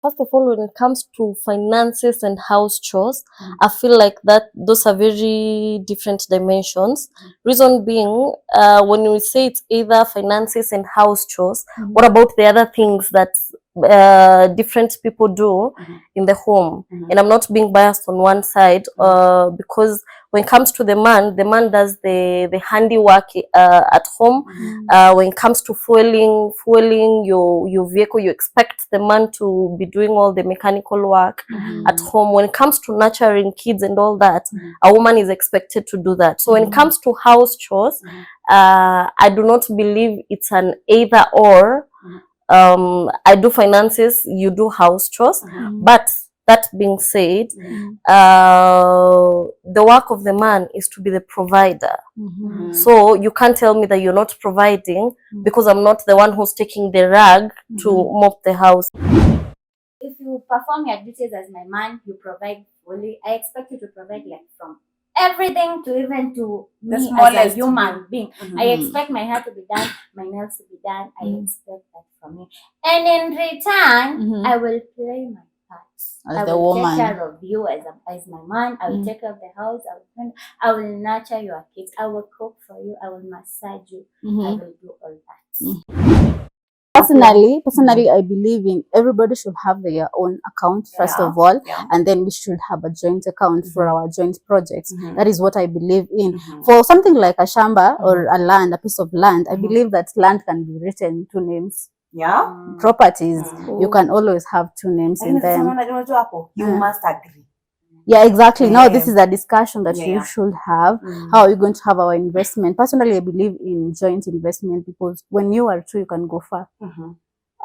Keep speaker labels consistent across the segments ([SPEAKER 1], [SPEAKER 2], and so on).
[SPEAKER 1] First of all, when it comes to finances and house chores, I feel like that those are very different dimensions. Reason being, when we say it's either finances and house chores, what about the other things that different people do in the home? And I'm not being biased on one side, because when it comes to the man does the handiwork at home. When it comes to fueling your vehicle, you expect the man to be doing all the mechanical work at home. When it comes to nurturing kids and all that, a woman is expected to do that. So when it comes to house chores, I do not believe it's an either or. I do finances, you do house chores, but that being said, the work of the man is to be the provider. So you can't tell me that you're not providing because I'm not the one who's taking the rag to mop the house.
[SPEAKER 2] If you perform your duties as my man, you provide fully. I expect you to provide like from everything to even to me as a human being. I expect my hair to be done, my nails to be done. I expect that from you. And in return, I will play my part. I will take care of you as my man. I will take care of the house. I will nurture your kids. I will cook for you. I will massage you. I will do all that.
[SPEAKER 3] Personally, I believe in everybody should have their own account first of all, and then we should have a joint account for our joint projects. That is what I believe in. For something like a shamba or a land, a piece of land, I believe that land can be written two names. Properties, you can always have two names in them.
[SPEAKER 4] You must agree.
[SPEAKER 3] Yeah, exactly. Now this is a discussion that you should have. How are you going to have our investment? Personally, I believe in joint investment because when you are two, you can go far.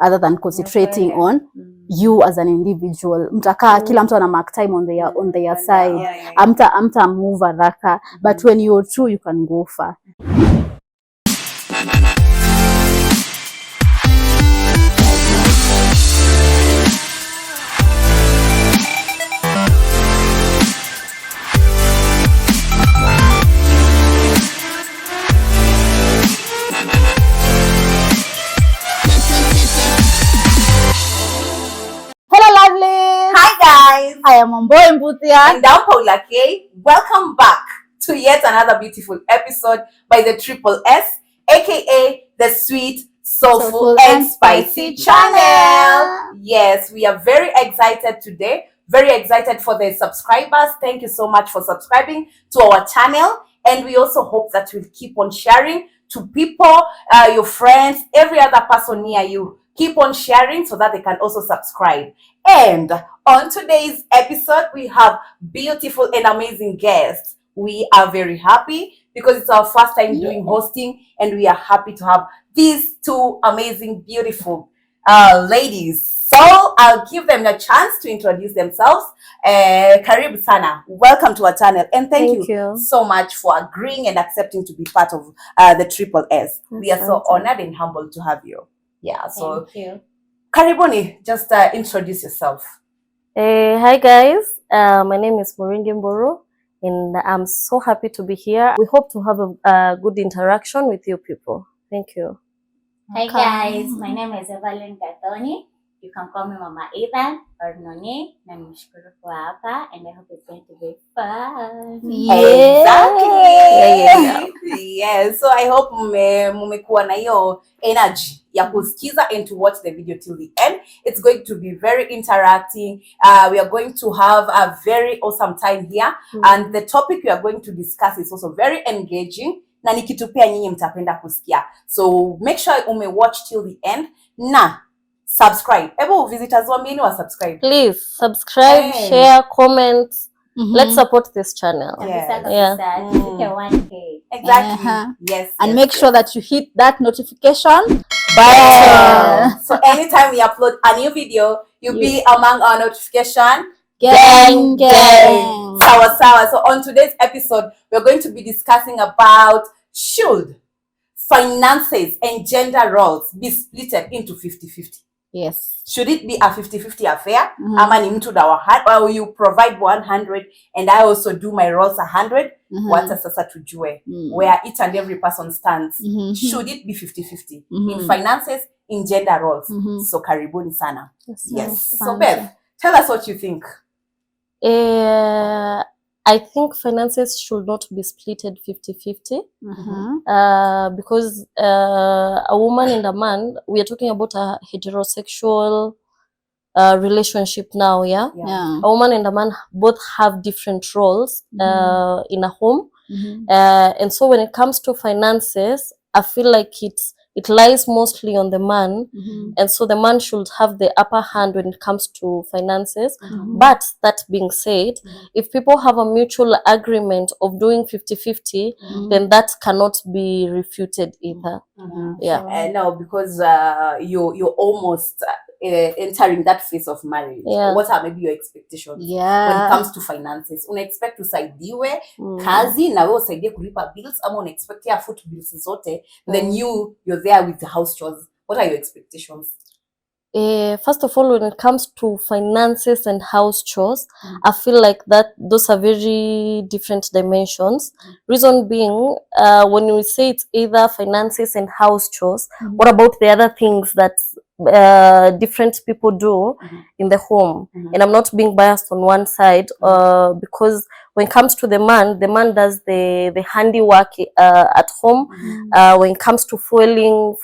[SPEAKER 3] Other than concentrating on you as an individual. Mtaka kila mtu ana mark time on their side. Amta move haraka. But when you're two, you can go far. I am Ombo Mbutia.
[SPEAKER 4] And I'm Paula K. Welcome back to yet another beautiful episode by the Triple S, aka the Sweet, Soulful and Spicy channel. Yes, we are very excited today. Very excited for the subscribers. Thank you so much for subscribing to our channel. And we also hope that we'll keep on sharing to people, your friends, every other person near you. Keep on sharing so that they can also subscribe. And on today's episode, we have beautiful and amazing guests. We are very happy because it's our first time doing hosting, and we are happy to have these two amazing, beautiful ladies. So I'll give them a chance to introduce themselves. Karibu sana. Welcome to our channel, and thank you so much for agreeing and accepting to be part of the Triple S. We are so honored and humbled to have you. Yeah, so
[SPEAKER 2] thank you.
[SPEAKER 4] Karibuni, just introduce yourself.
[SPEAKER 1] Hi guys, my name is Moringi Mboro, and I'm so happy to be here. We hope to have a good interaction with you people. Thank you.
[SPEAKER 2] Hi guys, my name is Evelyn Gathoni. You can call me Mama Ethan or Noni. Na nimeshukuru kwa hapa, and I hope it's going to be fun.
[SPEAKER 4] Exactly. Yes. So I hope mumekuwa na hiyo energy ya kusikiza and to watch the video till the end. It's going to be very interacting. We are going to have a very awesome time here, and the topic we are going to discuss is also very engaging. Na ni kitu pia nyinyi mtapenda kusikia. So make sure watch till the end. Na subscribe. Ebo visitors waambieni wa subscribe.
[SPEAKER 1] Please subscribe, share, comment. Let's support this channel.
[SPEAKER 4] Exactly. Yes.
[SPEAKER 3] And make sure that you hit that notification
[SPEAKER 4] bell. So anytime we upload a new video, you'll be among our notification
[SPEAKER 3] gang.
[SPEAKER 4] Sawa. So on today's episode, we're going to be discussing about should finances and gender roles be splitted into 50-50.
[SPEAKER 3] Yes.
[SPEAKER 4] Should it be a 50-50 affair? Ama ni mtu na or you provide 100 and I also do my roles 100? Wacha sasa tujue where each and every person stands. Should it be 50-50 in finances, in gender roles? So karibuni sana. Yes. So Beth, tell us what you think.
[SPEAKER 1] I think finances should not be splitted 50-50 because a woman and a man, we are talking about a heterosexual relationship now, yeah? A woman and a man both have different roles in a home. And so when it comes to finances, I feel like it lies mostly on the man, and so the man should have the upper hand when it comes to finances. But that being said, if people have a mutual agreement of doing 50-50, then that cannot be refuted either.
[SPEAKER 4] No, because you're almost entering that phase of marriage. What are maybe your expectations when it comes to finances? Una expect usaidiwe kazi na wewe usaidie kulipa bills, ama una expect ya foot bills zote, then you're there with the house chores? What are your expectations?
[SPEAKER 1] First of all, when it comes to finances and house chores, I feel like that those are very different dimensions. Reason being, when we say it's either finances and house chores, what about the other things that different people do in the home? And I'm not being biased on one side, because when it comes to the man does the handiwork at home. When it comes to fueling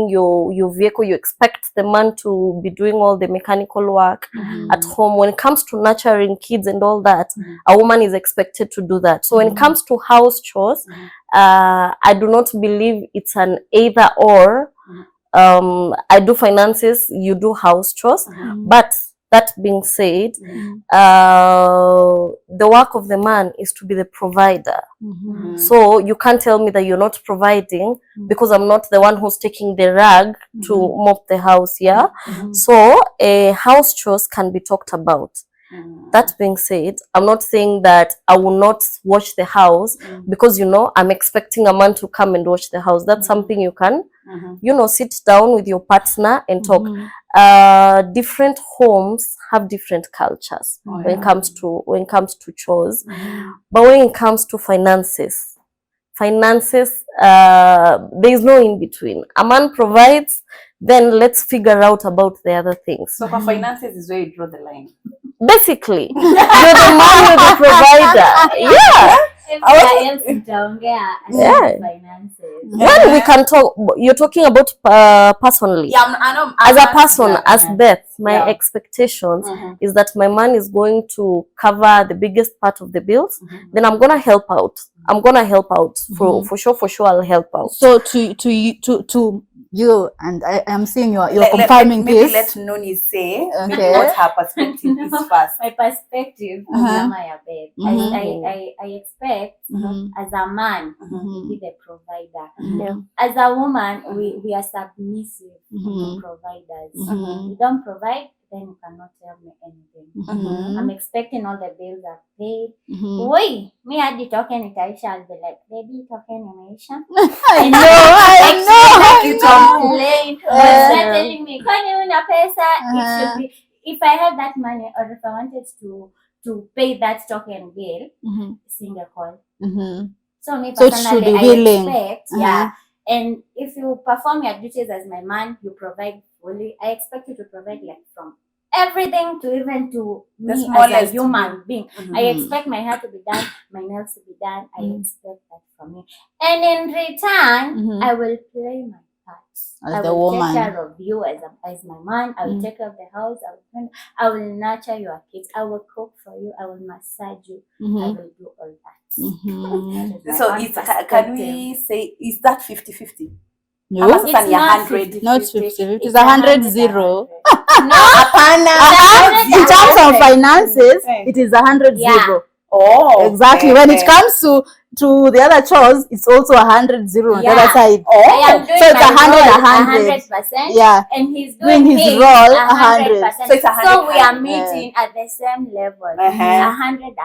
[SPEAKER 1] your vehicle, you expect the man to be doing all the mechanical work at home. When it comes to nurturing kids and all that, a woman is expected to do that. So when it comes to house chores, I do not believe it's an either or. I do finances, you do house chores. But that being said, the work of the man is to be the provider. So you can't tell me that you're not providing because I'm not the one who's taking the rag to mop the house, yeah? So house chores can be talked about. That being said, I'm not saying that I will not wash the house because, I'm expecting a man to come and wash the house. That's something you can, sit down with your partner and talk. Different homes have different cultures when it comes to chores. But when it comes to finances, there is no in between. A man provides, then let's figure out about the other things.
[SPEAKER 4] So for finances is where you draw the line.
[SPEAKER 1] Basically, you're the man, you're the provider. Well, we can talk. You're talking about personally.
[SPEAKER 4] I know.
[SPEAKER 1] As a person, as Beth, my expectations is that my man is going to cover the biggest part of the bills. Then I'm gonna help out. For sure. I'll help out.
[SPEAKER 3] So to you, and I am seeing you're confirming
[SPEAKER 4] maybe
[SPEAKER 3] this.
[SPEAKER 4] Let Noni say what her perspective is first.
[SPEAKER 2] My perspective, I expect as a man to be the provider. As a woman, we are submissive to providers. You don't provide, then you cannot tell me anything. I'm expecting all the bills are paid. Wait, me hadi token itaisha, I'll be like, baby, token imeisha.
[SPEAKER 3] I know.
[SPEAKER 2] Complain. But they're telling me, kwani una pesa? It should be, if I had that money, or if I wanted to pay that token bill, single call. So me personally, I expect, and if you perform your duties as my man, you provide fully. I expect you to provide like from everything to even to me as a human being. I expect my hair to be done, my nails to be done. I expect that from you, and in return, I will play my part. I will take care of you as my man. I will take care of the house. I will nurture your kids. I will cook for you. I will massage you. I will do all that.
[SPEAKER 4] So can we say, is that 50-50?
[SPEAKER 3] No,
[SPEAKER 4] it's not 100.
[SPEAKER 3] Not 50-50. It's 100-0.
[SPEAKER 4] No,
[SPEAKER 3] in terms of finances, it is 100-0.
[SPEAKER 4] Oh,
[SPEAKER 3] exactly. When it comes to the other chores, it's also 100, 0 on the other side.
[SPEAKER 2] I am doing
[SPEAKER 3] so it's
[SPEAKER 2] my
[SPEAKER 3] 100. Yeah.
[SPEAKER 2] And he's doing his
[SPEAKER 3] role
[SPEAKER 2] 100%.
[SPEAKER 4] So it's 100.
[SPEAKER 2] So we are meeting at the same level. 100.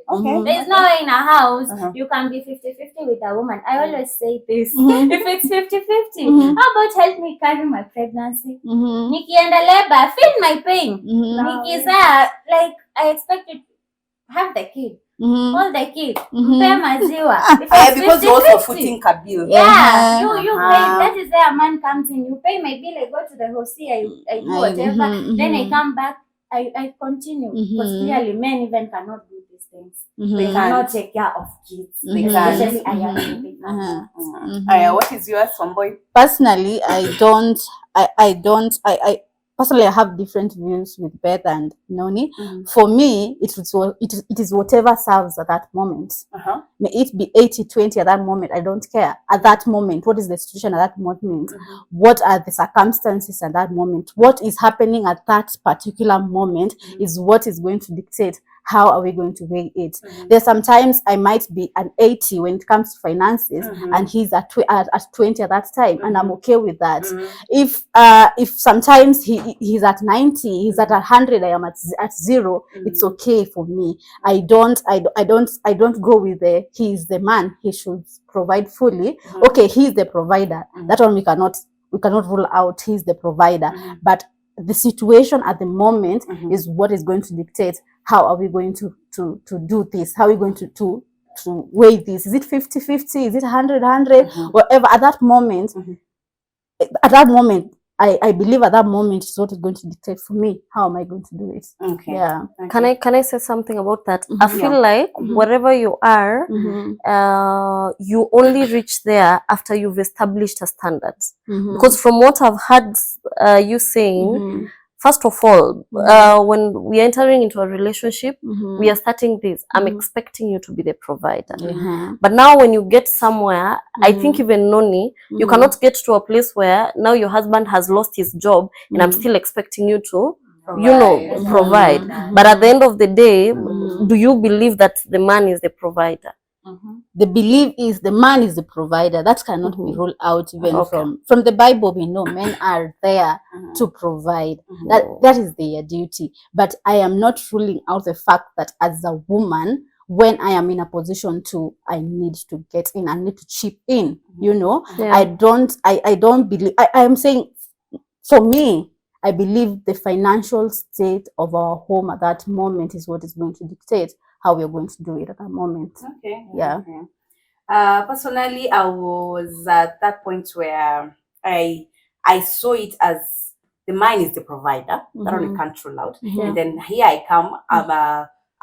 [SPEAKER 4] Okay.
[SPEAKER 2] There's no way in a house you can be 50-50 with a woman. I always say this. If it's 50-50, how about help me carry my pregnancy? Nikienda labor, feel my pain. Nikizaa, like I expect you to have the kid. Hold the kid. Mpe maziwa.
[SPEAKER 4] Because you're also footing a bill.
[SPEAKER 2] Yeah, you pay. That is where a man comes in. You pay my bill, I go to the house, I do whatever. Then I come back, I continue. Because clearly men even cannot do these things. They cannot take care of kids. Especially a young baby.
[SPEAKER 4] What is yours, Somboy?
[SPEAKER 3] Personally, personally, I have different views with Beth and Noni. For me, it is whatever serves at that moment. May it be 80-20 at that moment. I don't care. At that moment, what is the situation at that moment? What are the circumstances at that moment? What is happening at that particular moment is what is going to dictate how are we going to weigh it. There's sometimes I might be an 80 when it comes to finances, and he's at 20 at that time, and I'm okay with that. If sometimes he's at 90, he's at 100, I am at 0, it's okay for me. I don't go with he's the man, he should provide fully. Okay, he's the provider. That one we cannot rule out. He's the provider, but the situation at the moment is what is going to dictate how are we going to do this. How are we going to weigh this? Is it 50-50? Is it 100-100? Whatever. At that moment, I believe at that moment is what is going to dictate for me. How am I going to do it?
[SPEAKER 4] Okay.
[SPEAKER 3] Yeah.
[SPEAKER 1] Can I say something about that? I feel like wherever you are, you only reach there after you've established a standard. Because from what I've heard you saying, first of all, when we are entering into a relationship, we are starting this. I'm expecting you to be the provider. But now when you get somewhere, I think even Noni, you cannot get to a place where now your husband has lost his job and I'm still expecting you to, provide. But at the end of the day, do you believe that the man is the provider?
[SPEAKER 3] The belief is the man is the provider. That cannot be ruled out even from the Bible. We know men are there to provide. That is their duty. But I am not ruling out the fact that as a woman, when I am in a position I need to get in, I need to chip in. I don't believe. I am saying, for me, I believe the financial state of our home at that moment is what is going to dictate how we're going to do it at that moment.
[SPEAKER 4] Okay.
[SPEAKER 3] Yeah.
[SPEAKER 4] Okay. Personally, I was at that point where I saw it as the man is the provider. That only can't rule out. And then here I come. I'm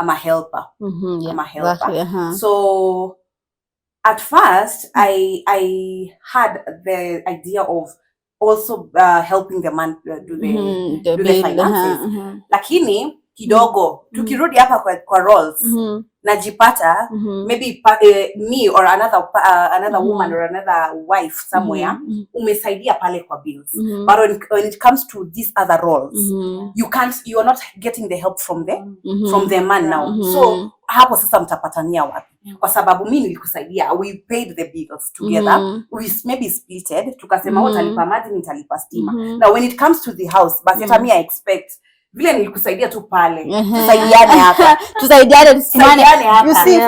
[SPEAKER 4] a helper. I'm a helper.
[SPEAKER 3] Exactly.
[SPEAKER 4] So at first, I had the idea of also helping the man do the finances. Lakini kidogo tukirudi hapa kwa roles najipata maybe me or another woman or another wife somewhere umesaidia pale kwa bills, but when it comes to these other roles you are not getting the help from the man now. So hapo sasa mtapatania wapi? Kwa sababu mimi nilikusaidia, we paid the bills together, we maybe splitted, tukasema utalipa maji nitalipa stima. Now when it comes to the house, basi hata mimi I expect vile nilikusaidia tu pale tusaidiane hapa
[SPEAKER 3] you see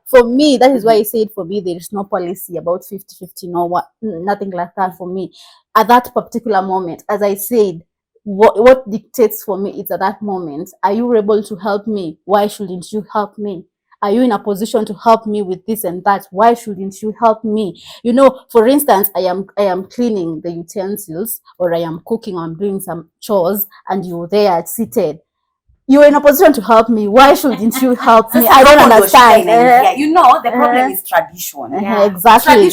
[SPEAKER 3] for me that is why I said for me there is no policy about 50-50, nothing like that for me at that particular moment. As I said, what dictates for me is at that moment, are you able to help me? Why shouldn't you help me? Are you in a position to help me with this and that? Why shouldn't you help me? For instance, I am cleaning the utensils, or I am cooking, or I'm doing some chores, and you're there seated. You're in a position to help me. Why shouldn't you help me? I don't understand.
[SPEAKER 4] The problem is tradition.
[SPEAKER 3] Exactly.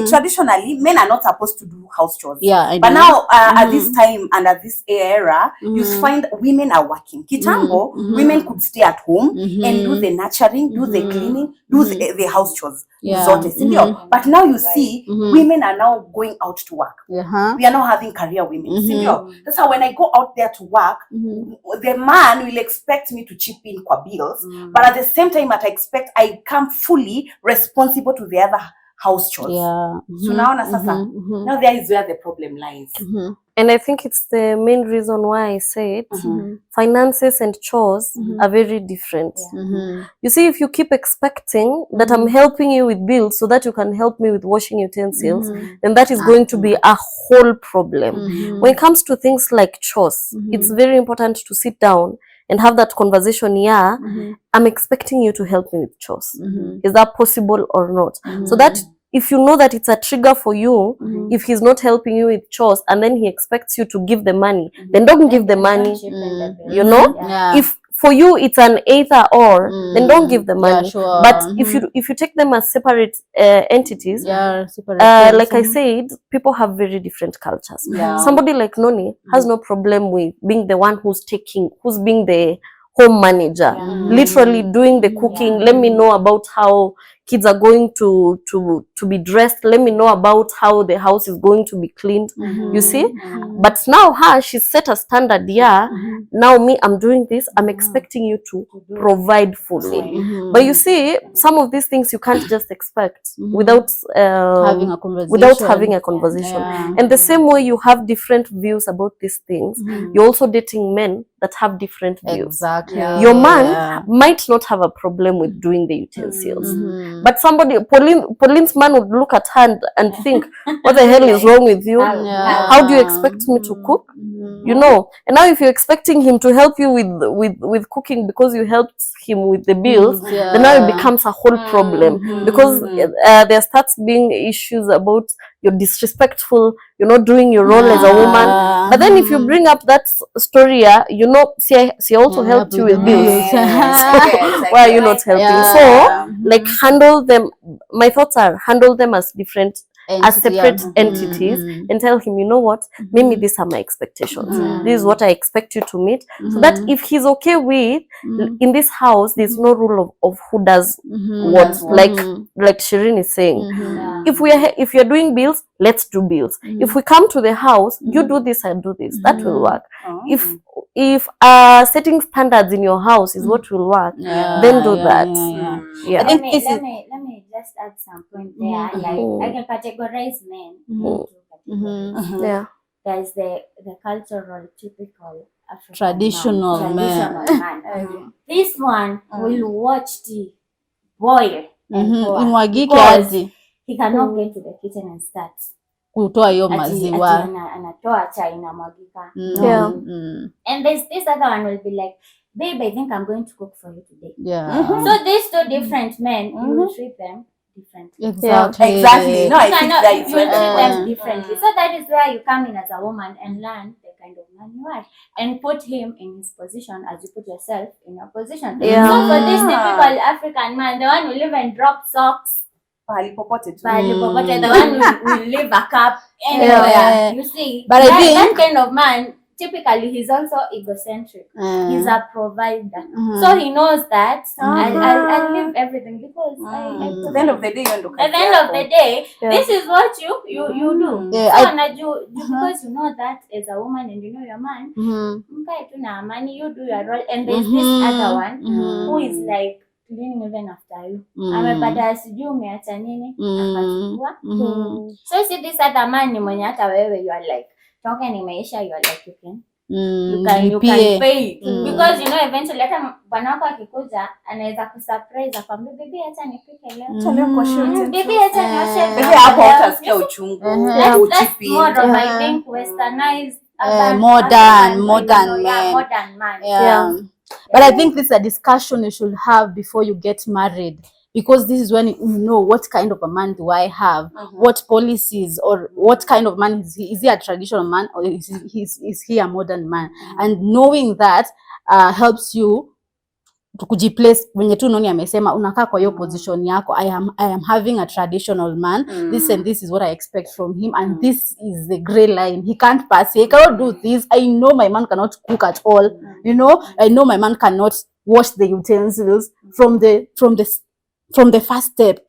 [SPEAKER 4] Traditionally, men are not supposed to do house chores.
[SPEAKER 3] But
[SPEAKER 4] now, at this time and at this era, you find women are working. Kitambo, women could stay at home and do the nurturing, do the cleaning, do the house chores. But now you see, women are now going out to work. We are now having career women. So when I go out there to work, the man man will expect me to chip in kwa bills, but at the same time I expect I come fully responsible to the other house chores.
[SPEAKER 3] Yeah.
[SPEAKER 4] So now there is where the problem lies.
[SPEAKER 1] And I think it's the main reason why I said finances and chores are very different. You see, if you keep expecting that I'm helping you with bills so that you can help me with washing utensils, then that is going to be a whole problem. When it comes to things like chores, it's very important to sit down and have that conversation. Yeah, I'm expecting you to help me with chores. Is that possible or not? So that if you know that it's a trigger for you, if he's not helping you with chores and then he expects you to give the money, then don't give the money. You know, if for you it's an either or, then don't give the money.
[SPEAKER 3] Sure.
[SPEAKER 1] But if you take them as separate entities, like I said, people have very different cultures. Somebody like Noni has no problem with being the one who's being the home manager, literally doing the cooking. Let me know about how kids are going to be dressed. Let me know about how the house is going to be cleaned. You see? But now she's set a standard. Now me, I'm doing this. I'm expecting you to provide fully. But you see, some of these things you can't just expect without
[SPEAKER 3] having a conversation.
[SPEAKER 1] And the same way you have different views about these things, you're also dating men that have different views.
[SPEAKER 3] Exactly.
[SPEAKER 1] Your man might not have a problem with doing the utensils, but Pauline's man would look at her and think, what the hell is wrong with you? How do you expect me to cook? You know, and now if you're expecting him to help you with cooking because you helped him with the bills, then now it becomes a whole problem, because there starts being issues about you're disrespectful, you're not doing your role as a woman. But then if you bring up that story, you know, she also helped you with bills. So why are you not helping? So like, handle them. My thoughts are, handle them as different, as separate entities, and tell him, you know what, maybe these are my expectations. This is what I expect you to meet. So that if he's okay with, in this house, there's no rule of who does what. Like Shireen is saying, if you're doing bills, let's do bills. If we come to the house, you do this and do this. That will work. If setting standards in your house is what will work, then do that.
[SPEAKER 2] I think let me just add some point there. Like, I can categorize men into categories. There's the cultural, typical African
[SPEAKER 3] traditional
[SPEAKER 2] man. This one will watch tea boil
[SPEAKER 3] imwagike,
[SPEAKER 2] he cannot get to the kitchen and start
[SPEAKER 3] kutoa hiyo maziwa,
[SPEAKER 2] anatoa chai inamwagika. And there's this other one will be like, babe, I think I'm going to cook for you today. So these two different men, you will treat them differently.
[SPEAKER 4] Exactly. No, I think that is
[SPEAKER 2] you will treat them differently. So that is where you come in as a woman and learn the kind of man you are, and put him in his position as you put yourself in your position. So for this typical African man, the one who live and drop socks, the one will leave a cup anywhere. You see, but I think that kind of man, typically, he's also egocentric. He's a provider. So he knows that I'll leave everything because
[SPEAKER 4] at the end of the day,
[SPEAKER 2] this is what you do. So because you know that as a woman and you know your man, you do your role. And there's this other one who is like cleaning even after you. Amepata sijui umeacha nini akachukua. So see, this other man ni mwenye hata wewe you are like, token imeisha, you are like, you can pay because you know eventually hata bwana wako akikuja anaweza kusurprise akwambia, bibi acha nipike leo, bibi acha nioshe,
[SPEAKER 4] bibi hapo utasikia uchungu.
[SPEAKER 2] That's more of, I think, westernized
[SPEAKER 3] modern man. But I think this is a discussion you should have before you get married, because this is when you know what kind of a man do I have, what policies, or what kind of man is he. Is he a traditional man, or is he a modern man? And knowing that helps you to kujiplace wenye tu Noni amesema, unakaa kwa hiyo position yako. I am having a traditional man. This and this is what I expect from him, and this is the gray line. He can't pass. He cannot do this. I know my man cannot cook at all. You know, I know my man cannot wash the utensils from the first step,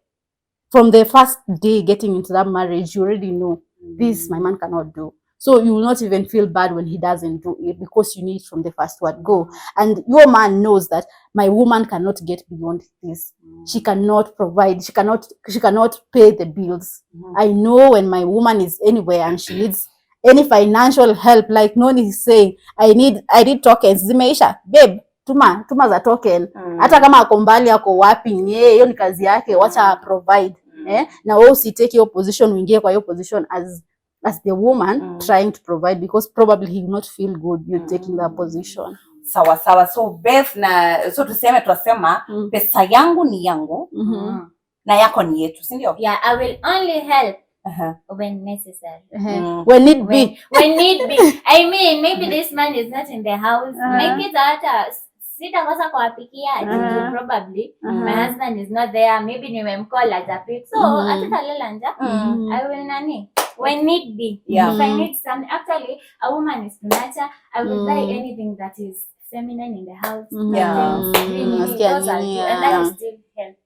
[SPEAKER 3] from the first day getting into that marriage. You already know this my man cannot do. So you will not even feel bad when he doesn't do it because you need from the first word go. And your man knows that my woman cannot get beyond this. She cannot provide. She cannot pay the bills. I know when my woman is anywhere and she needs any financial help, like Noni is saying, I need tokens. Zimeisha, babe, tuma za token. Hata kama ako mbali ako wapi, hiyo ni kazi yake, wacha provide. Na wewe usitake your position, uingie kwa your position as the woman trying to provide, because probably he will not feel good you taking that position.
[SPEAKER 4] Sawa. So Beth, so tunasema pesa yangu ni yangu na yako ni yetu, si ndio?
[SPEAKER 2] Yeah, I will only help when necessary.
[SPEAKER 3] When need be.
[SPEAKER 2] I mean, maybe this man is not in the house. My kids are hata sitakosa kuwapikia. Probably my husband is not there. Maybe nimemcall atapik. So hatutalala nje. I will when need be. If I need something, actually a woman is nurture. I will buy anything that is feminine in the house. And that is still helping.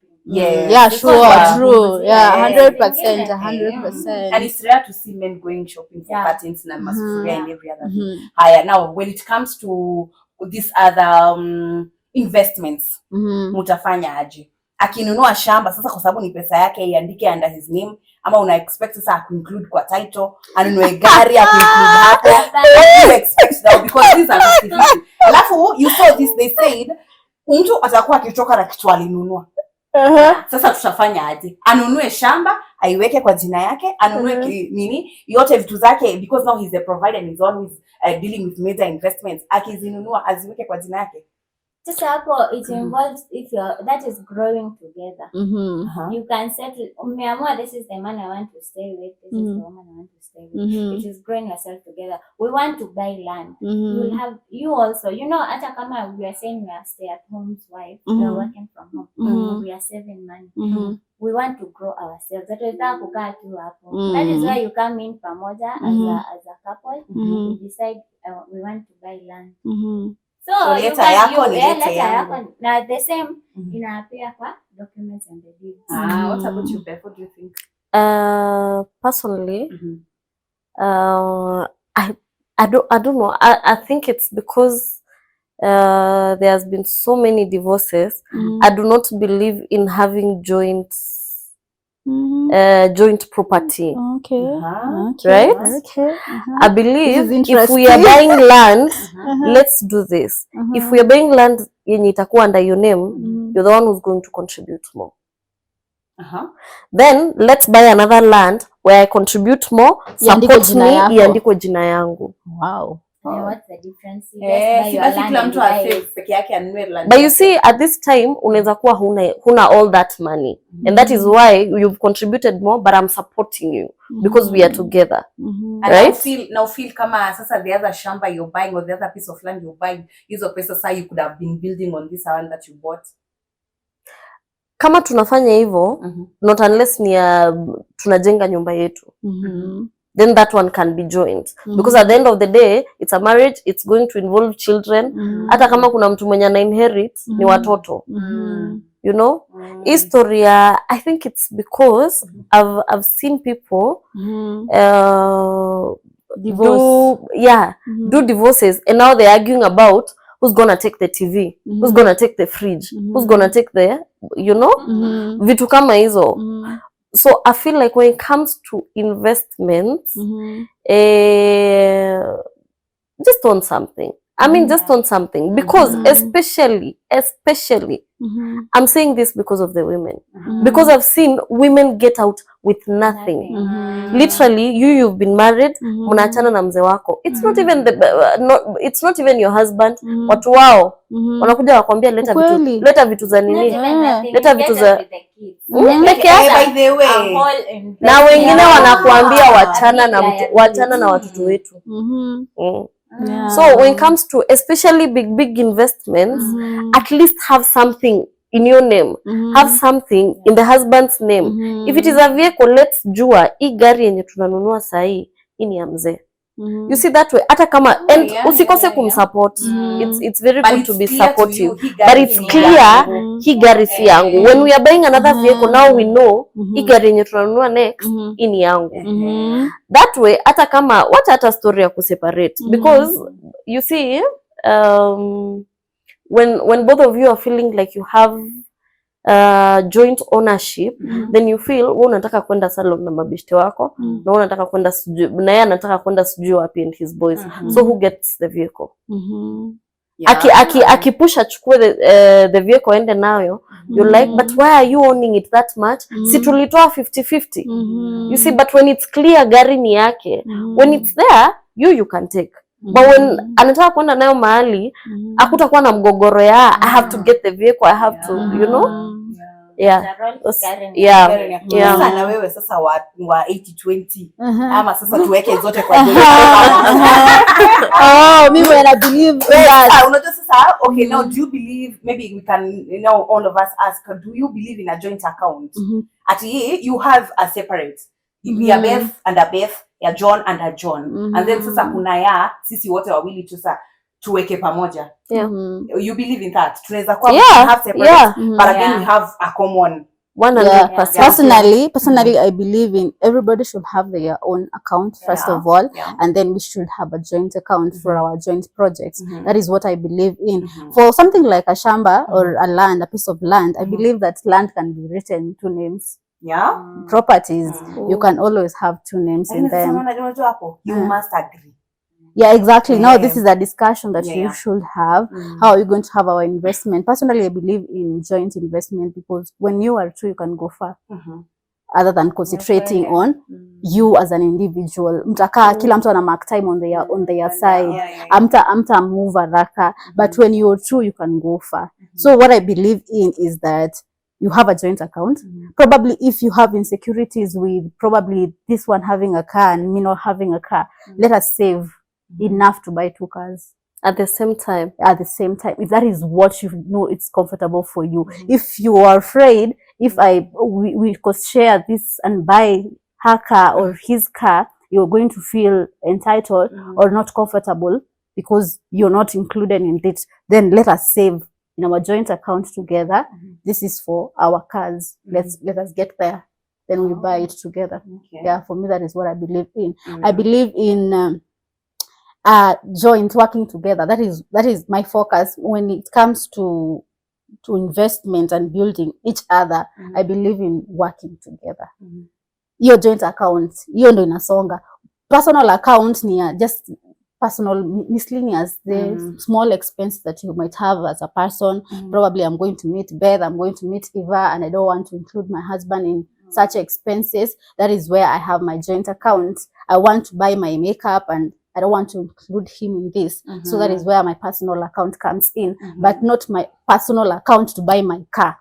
[SPEAKER 3] True. 100%.
[SPEAKER 4] And it's rare to see men going shopping for curtains and masufuria and every other thing. Now when it comes to these other investments, mutafanya aje? Akinunua shamba sasa, kwa sababu ni pesa yake, iandike under his name, ama una expect sasa ku include kwa title, anunue gari ku include hapo. You expect that because these are the alafu you saw this, they said mtu atakuwa akichoka na kitu alinunua. Sasa tutafanya aje? Anunue shamba, aiweke kwa jina yake, anunue nini yote vitu zake, because now he's a provider and he's always dealing with major investments. Akizinunua aziweke kwa jina yake.
[SPEAKER 2] Just hapo it involves if that is growing together. You can settle. Umeamua this is the man I want to stay with. This is the woman I want to stay with. It is growing yourself together. We want to buy land. You will have you also. You know, hata kama we are saying we are stay-at-home wife, we are working from home. We are saving money. We want to grow ourselves. That is kukaa tu hapo. That is why you come in pamoja as a couple. You decide we want to buy land. So leta yako ni leta yako. Now the same inaapia kwa documents and the deeds.
[SPEAKER 4] What about you, Beth? What do you think?
[SPEAKER 1] Personally, I don't know. I think it's because there has been so many divorces. I do not believe in having joint property. Right? I believe if we are buying land, let's do this. If we are buying land yenye itakuwa under your name, you're the one who's going to contribute more. Then let's buy another land where I contribute more, support me, iandikwe jina yangu.
[SPEAKER 3] Wow.
[SPEAKER 2] What's the difference?
[SPEAKER 1] But you see, at this time, unaweza kuwa huna all that money. And that is why you've contributed more, but I'm supporting you because we are together. Right?
[SPEAKER 4] And now feel kama sasa the other shamba you're buying or the other piece of land you're buying, hizo pesa sasa you could have been building on this one that you bought.
[SPEAKER 1] Kama tunafanya hivyo, not unless ni tunajenga nyumba yetu. Then that one can be joined. Because at the end of the day, it's a marriage, it's going to involve children. Hata kama kuna mtu mwenye na inherit, ni watoto. You know? Historia, I think it's because I've seen people do divorces, and now they're arguing about who's gonna take the TV, who's gonna take the fridge, who's gonna take the, you know? Vitu kama hizo. So I feel like when it comes to investments, just on something. I mean, just on something. Because especially, I'm saying this because of the women. Because I've seen women get out with nothing. Literally, you've been married, mnaachana na mzee wako. It's not even it's not even your husband. Watu wao wanakuja wakwambia leta vitu za nini? Leta vitu za peke yake. Na wengine wanakuambia wachana na watoto wetu. So when it comes to especially big investments, at least have something in your name, have something in the husband's name. If it is a vehicle, let's jua hii gari yenye tunanunua sahi hii ni ya mzee. You see that way, hata kama usikose kumsupport. It's very good to be supportive, but it's clear hii gari si yangu. When we are buying another vehicle, now we know hii gari yenye tunanunua next hii ni yangu. That way hata kama wacha hata story ya kuseparate, because you see when both of you are feeling like you have joint ownership, then you feel wewe unataka kwenda salon na mabishte wako, na unataka kwenda na yeye anataka kwenda sijui wapi and his boys, so who gets the vehicle? Akipush achukue the vehicle ende nayo, you're like, but why are you owning it that much? Si tulitoa 50-50. You see, but when it's clear gari ni yake, when it's there, you can take. But when anataka kwenda nayo mahali, hakutakuwa na mgogoro ya I have to get the vehicle, I have to, you know?
[SPEAKER 4] Sasa na wewe sasa wa 80-20 ama sasa tuweke zote kwa joint.
[SPEAKER 3] Mimi when I believe that
[SPEAKER 4] unajua sasa, okay, now do you believe, maybe we can, you know, all of us ask, do you believe in a joint account? Ati you have a separate, ya Beth and a Beth, ya John and a John, and then sasa kuna ya sisi wote wawili sasa tuweke pamoja. You believe in that? Tunaweza kwa have separate, but again we have a common
[SPEAKER 1] 100%.
[SPEAKER 3] Personally, I believe in everybody should have their own account first of all, and then we should have a joint account for our joint projects. That is what I believe in. For something like a shamba or a land, a piece of land, I believe that land can be written in 2 names. Properties, you can always have 2 names in them.
[SPEAKER 4] You must agree.
[SPEAKER 3] Yeah, exactly. Now this is a discussion that you should have. How are you going to have our investment? Personally, I believe in joint investment, because when you are 2, you can go far. Other than concentrating on you as an individual. Mtaka kila mtu ana mark time on their side. Amta move haraka. But when you're 2, you can go far. So what I believe in is that you have a joint account. Probably if you have insecurities with probably this one having a car and me not having a car, let us save enough to buy 2 cars
[SPEAKER 1] at the same time.
[SPEAKER 3] If that is what you know it's comfortable for you. If you are afraid, if we could share this and buy her car or his car, you're going to feel entitled or not comfortable because you're not included in it. Then let us save in our joint account together. This is for our cars. Let us get there. Then we buy it together. Yeah, for me that is what I believe in. I believe in joint working together. That is my focus when it comes to investment and building each other. I believe in working together. Your joint account, hiyo ndo inasonga. Personal account ni just personal miscellaneous, the small expense that you might have as a person. Probably I'm going to meet Beth, I'm going to meet Eva, and I don't want to include my husband in such expenses. That is where I have my joint account. I want to buy my makeup and I don't want to include him in this. So that is where my personal account comes in, but not my personal account to buy my car.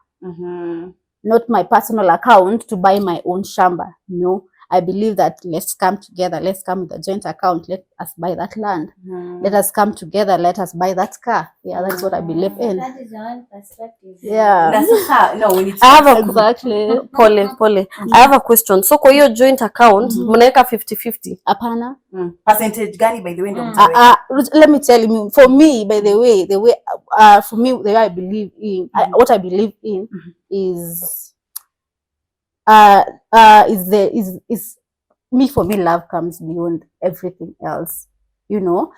[SPEAKER 3] Not my personal account to buy my own shamba. No, I believe that let's come together. Let's come with a joint account. Let us buy that land. Let us come together. Let us buy that car. Yeah, that's what I believe in.
[SPEAKER 2] That is your own perspective.
[SPEAKER 3] Yeah.
[SPEAKER 4] That's how, no, when it's
[SPEAKER 1] I have
[SPEAKER 3] Exactly.
[SPEAKER 1] Pole. I have a question. So kwa hiyo joint account, mnaweka 50-50?
[SPEAKER 3] Apana.
[SPEAKER 4] percentage gani by the way ndo
[SPEAKER 3] Let me tell you, for me, by the way, for me, the way I believe in, what I believe in is for me, love comes beyond everything else. You know,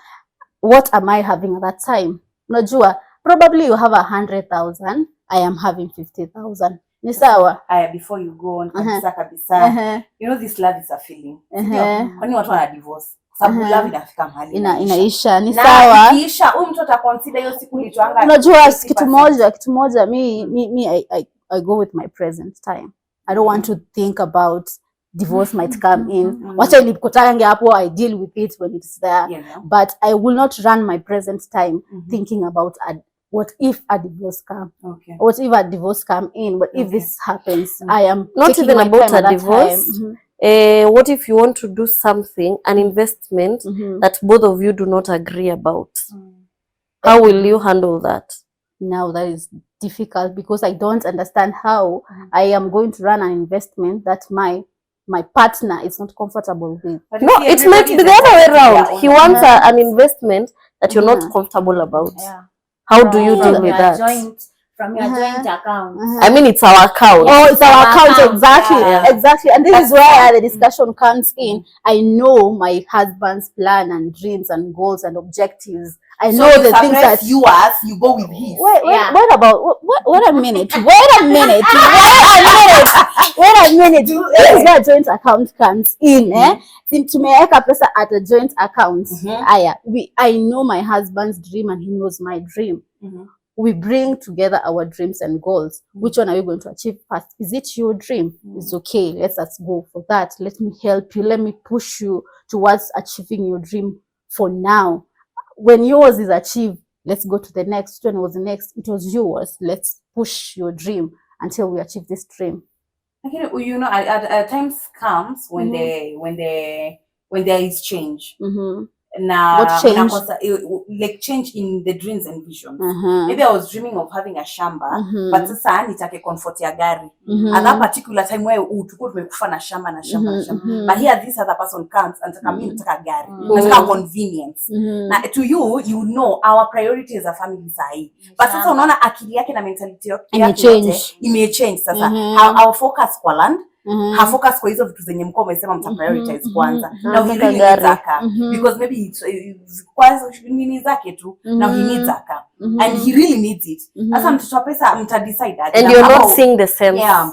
[SPEAKER 3] what am I having at that time? Unajua, probably you have 100,000, I am having 50,000. Ni sawa?
[SPEAKER 4] Before you go on, kabisa. You know, this love is a feeling. Kwani watu wana divorce? Sababu love inafika mahali
[SPEAKER 3] inaisha. Ni sawa.
[SPEAKER 4] Ikiisha, huyu mtu ataconsider hiyo siku nilichoanga.
[SPEAKER 3] Unajua kitu moja, I go with my present time. I don't want to think about divorce might come in. Wacha ilikotange hapo, I deal with it when it's there. But I will not run my present time thinking about what if a divorce come? What if a divorce come in? What if this happens? I am
[SPEAKER 1] not even about a divorce. What if you want to do something, an investment that both of you do not agree about? How will you handle that?
[SPEAKER 3] Now that is difficult because I don't understand how I am going to run an investment that my partner is not comfortable with.
[SPEAKER 1] No, it might be the other way around. He wants an investment that you're not comfortable about. How do you deal with that?
[SPEAKER 2] Joint from your joint account.
[SPEAKER 1] I mean, it's our account.
[SPEAKER 3] Oh, it's our account, exactly.
[SPEAKER 1] Yeah.
[SPEAKER 3] Exactly. And this is where the discussion comes in. I know my husband's plan and dreams and goals and objectives. I know the things that
[SPEAKER 4] you go with his.
[SPEAKER 3] Wait about wait a minute. Wait a minute. This is where joint account comes in. Tumeweka pesa at a joint account. I know my husband's dream and he knows my dream. We bring together our dreams and goals. Which one are we going to achieve first? Is it your dream? It's okay. Let's go for that. Let me help you. Let me push you towards achieving your dream for now. When yours is achieved, let's go to the next. When was the next? It was yours. Let's push your dream until we achieve this dream.
[SPEAKER 4] You know, at times comes when there is change. Now,
[SPEAKER 3] what change?
[SPEAKER 4] Like change in the dreams and visions. Maybe I was dreaming of having a shamba, but sasa nitake comfort ya gari. At that particular time where tuko tumekufa na shamba. But here this other person comes and nataka gari. Nataka convenience. Now to you know our priority as a family sahi. But sasa unaona akili yake na mentality yake imechange sasa. Our focus kwa land. Focus kwa hizo vitu zenye mko umesema mta prioritize kwanza. Now he really needs a car because maybe it's kwanza nini zake tu. Now he needs a car and he really needs it. Sasa mtoto wa pesa mta decide
[SPEAKER 1] and you're not seeing the sense.
[SPEAKER 4] Yeah.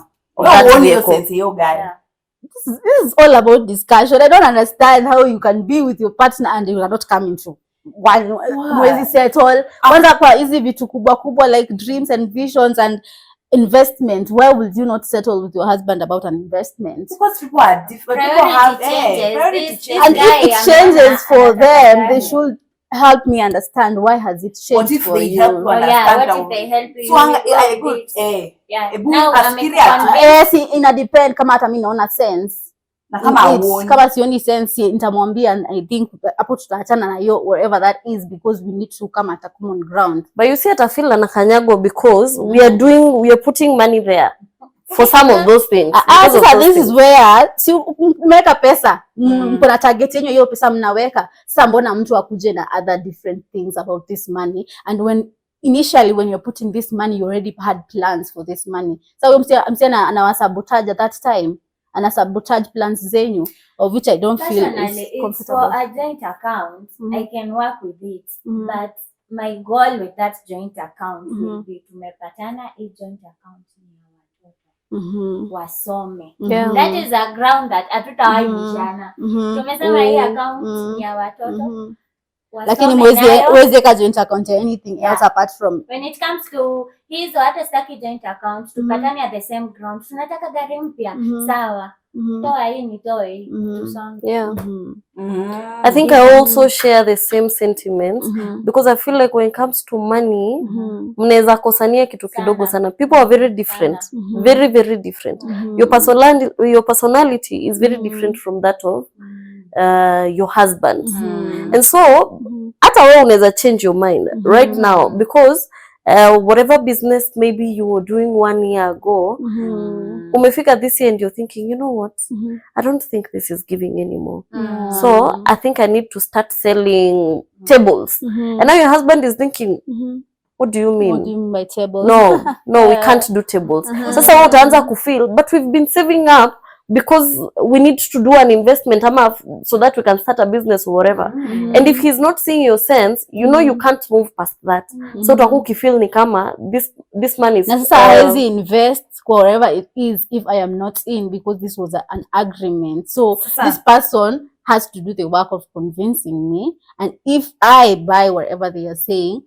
[SPEAKER 3] This is all about discussion. I don't understand how you can be with your partner and you are not coming to one mwezi settle. Kwanza kwa hizi vitu kubwa like dreams and visions and investment, why would you not settle with your husband about an investment?
[SPEAKER 4] Because people are different. People have
[SPEAKER 2] priority changes.
[SPEAKER 3] And if it changes for them, they should help me understand why has it changed.
[SPEAKER 4] What if
[SPEAKER 3] for
[SPEAKER 4] they
[SPEAKER 3] you?
[SPEAKER 4] help you understand?
[SPEAKER 2] What if they help you?
[SPEAKER 3] Yes, ina depend kama hata mimi naona sense.
[SPEAKER 4] Na kama
[SPEAKER 3] sioni sense nitamwambia, and I think hapo tutaachana na hiyo wherever that is, because we need to come at a common ground.
[SPEAKER 1] But you see, I feel anakanyago because we are putting money there for some of those things.
[SPEAKER 3] This is where si umeweka pesa mko target yenyewe, hiyo pesa mnaweka. Sasa mbona mtu akuje na other different things about this money? And initially when you're putting this money, you already had plans for this money. So msiana anawasabotage at that time. And sabotage plans zenyu, of which I don't feel is comfortable.
[SPEAKER 2] For a joint account, I can work with it, but my goal with that joint account will be tumepatana a joint account wasome. That is a ground that hatutawahi bishana. Tumesema hii account ni ya watoto.
[SPEAKER 3] Lakini mwezi ka joint account anything else apart from
[SPEAKER 2] when it comes to hizo hata staki joint account, tupatane at the same ground. Tunataka gari mpya, sawa. Toa hii ni toe hii.
[SPEAKER 1] I think I also share the same sentiments because I feel like when it comes to money, mnaweza kosania kitu kidogo sana. People are very different, very very different. Your personality is very different from that of your husband. And so hata wewe unaweza change your mind right now because whatever business maybe you were doing 1 year ago, umefika this year and you're thinking, you know what, I don't think this is giving anymore. So I think I need to start selling tables. And now your husband is thinking, what do you mean?
[SPEAKER 3] What do you mean by tables?
[SPEAKER 1] No, we can't do tables. Sasa wewe utaanza kufeel, but we've been saving up because we need to do an investment so that we can start a business or whatever. And if he's not seeing your sense, you know you can't move past that. So utakuwa ukifeel ni kama this money is
[SPEAKER 3] necessarily invest wherever it is if I am not in, because this was an agreement. So this person has to do the work of convincing me, and if I buy whatever they are saying,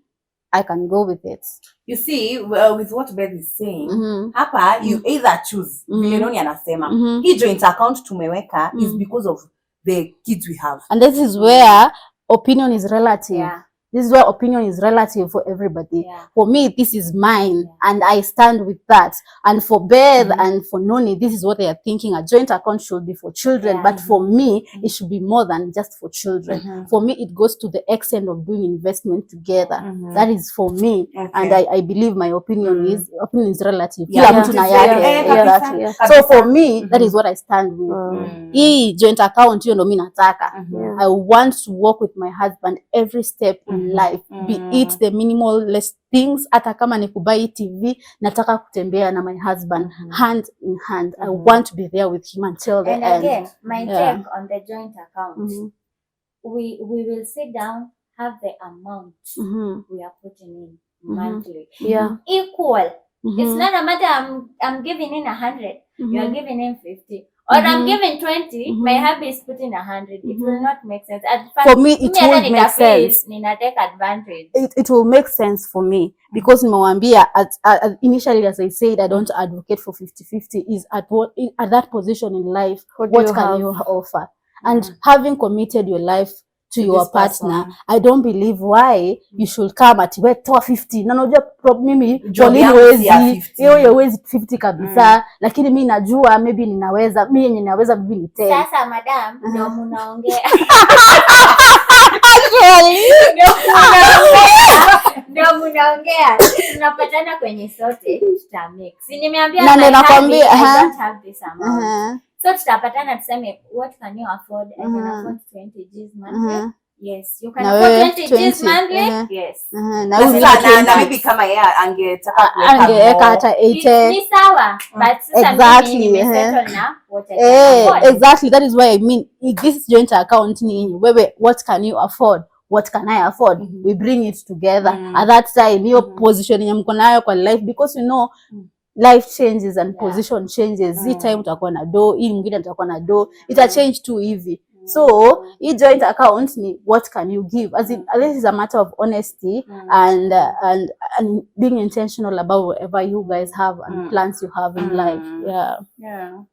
[SPEAKER 3] I can go with it.
[SPEAKER 4] You see, with what Beth is saying, hapa you either choose. Noni anasema, hii joint account tumeweka is because of the kids we have.
[SPEAKER 3] And this is where opinion is relative. This is where opinion is relative for everybody. For me, this is mine, and I stand with that. And for Beth and for Noni, this is what they are thinking. A joint account should be for children, but for me, it should be more than just for children. For me, it goes to the extent of doing investment together. That is for me, and I believe my opinion is relative. So for me, that is what I stand with. Hii joint account, you know, I want to work with my husband every step in life, be it the minimalist things, hata kama ni kubai TV, nataka kutembea na my husband hand in hand. I want to be there with him until the
[SPEAKER 2] end.
[SPEAKER 3] And
[SPEAKER 2] again, my take on the joint account, we will sit down, have the amount we are putting in monthly equal. It's not a matter I'm giving in 100, you are giving in 50, or I'm giving 20, my hubby is putting 100. It will not make sense.
[SPEAKER 3] For me, it will make sense.
[SPEAKER 2] Nina take advantage.
[SPEAKER 3] It will make sense for me because nimewambia initially, as I said, I don't advocate for 50-50. Is at that position in life, what can you offer? And having committed your life to your partner, I don't believe why you should come at we toa 50. Na unajua mimi Jolene wezi 50 kabisa, lakini mimi najua maybe ninaweza, mimi yenye ninaweza bibi ni 10.
[SPEAKER 2] Sasa madam, ndio mnaongea. Ndio mnaongea. Tunapatana kwenye sote tutamix. Si nimeambia I don't have this amount. So tutapatana tuseme, what can you afford? I can afford 20 G's monthly. Yes, you can afford 20 G's monthly. Yes.
[SPEAKER 4] Na maybe kama yeye angetaka
[SPEAKER 3] kuweka hata 80.
[SPEAKER 2] Ni sawa, but sasa mimi nimesettle na what I can afford.
[SPEAKER 3] Exactly, that is why I mean, if this joint account ni wewe, what can you afford? What can I afford? We bring it together. At that time, your position yenye mko nayo kwa life, because you know life changes and position changes. Hii time utakuwa na do, hii mwingine utakuwa na do, ita change tu hivi. So hii joint account ni what can you give, as in this is a matter of honesty and being intentional about whatever you guys have and plans you have in life.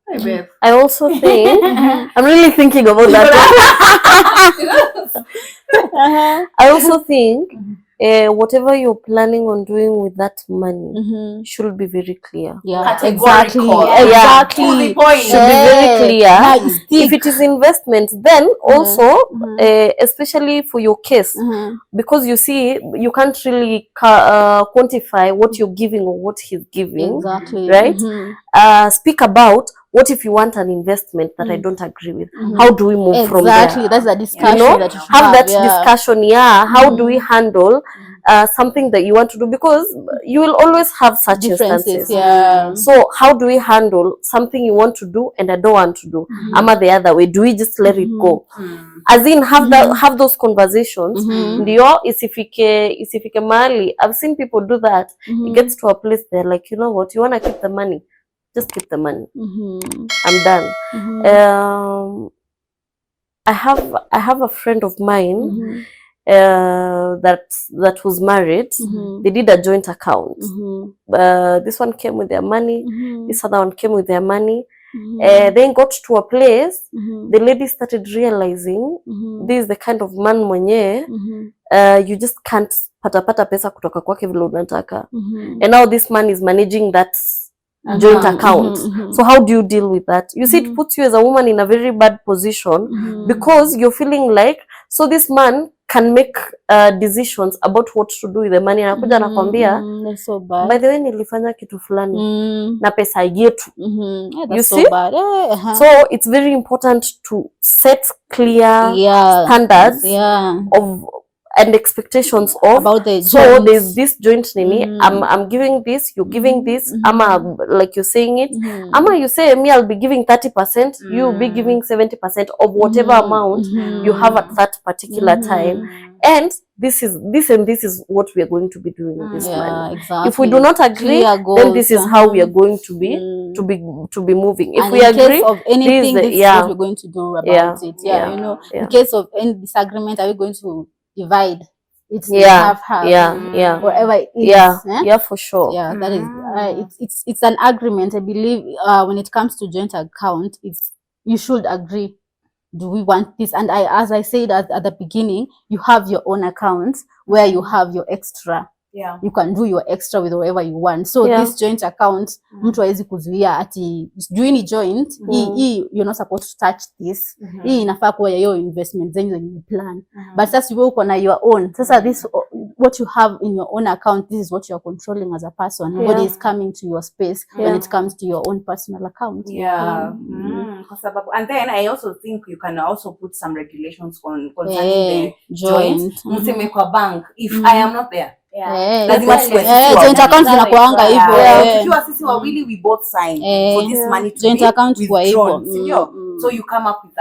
[SPEAKER 4] Hey, babe.
[SPEAKER 1] I also think I'm really thinking about that. I also think whatever you're planning on doing with that money should be very clear.
[SPEAKER 3] Exactly.
[SPEAKER 1] Should be very clear. If it is investment, then also especially for your case, because you see, you can't really quantify what you're giving or what he's giving, right? Speak about what if you want an investment that I don't agree with. How do we move from there?
[SPEAKER 3] Exactly, that's a discussion,
[SPEAKER 1] you know,
[SPEAKER 3] that you should
[SPEAKER 1] have that discussion. How do we handle something that you want to do, because you will always have such instances. So how do we handle something you want to do and I don't want to do? Ama the other way, do we just let it go? As in, have those conversations. Ndio isifike mahali. I've seen people do that. It gets to a place they're like, you know what, you want to keep the money, just keep the money. I'm done. I have a friend of mine that was married. They did a joint account. This one came with their money. This other one came with their money. Then got to a place, the lady started realizing this is the kind of man mwenye you just can't pata pesa kutoka kwake vile unataka. And now this man is managing that joint account. So how do you deal with that? You see, it puts you as a woman in a very bad position because you're feeling like, so this man can make decisions about what to do with the money. Anakuja anakwambia,
[SPEAKER 3] so bad.
[SPEAKER 1] By the way, nilifanya kitu fulani na pesa yetu. You see?
[SPEAKER 3] So bad.
[SPEAKER 1] So it's very important to set clear standards of and expectations of
[SPEAKER 3] about the
[SPEAKER 1] so there's this joint nini, I'm giving this, you're giving this, ama like you're saying it, ama you say me I'll be giving 30%, you'll be giving 70% of whatever amount you have at that particular time, and this is what we are going to be doing with this money.
[SPEAKER 3] Exactly.
[SPEAKER 1] If we do not agree, then this is how we are going to be to be moving. If
[SPEAKER 3] and
[SPEAKER 1] we agree,
[SPEAKER 3] case of anything, this is what we're going to do about it. You know, in case of any disagreement, are we going to divide it's half whatever it is,
[SPEAKER 1] for sure.
[SPEAKER 3] That is it's an agreement. I believe when it comes to joint account, it's you should agree, do we want this? And as I said at the beginning, you have your own accounts where you have your extra. You can do your extra with whatever you want. So this joint account, mtu hawezi kuzuia ati doing joint, you're not supposed to touch this. Hii inafaa kuwa your investment zenyu zenye plan. But sasa wewe uko na your own. Sasa this what you have in your own account, this is what you're controlling as a person. Nobody is coming to your space when it comes to your own personal account.
[SPEAKER 4] Kwa sababu, and then I also think you can also put some regulations concerning the joint. Mseme kwa bank, if I am not there.
[SPEAKER 3] Lazima joint account zinakuanga hivyo.
[SPEAKER 4] Tukiwa sisi wawili we both sign for this money to
[SPEAKER 3] joint account kwa hivyo.
[SPEAKER 4] So you come up with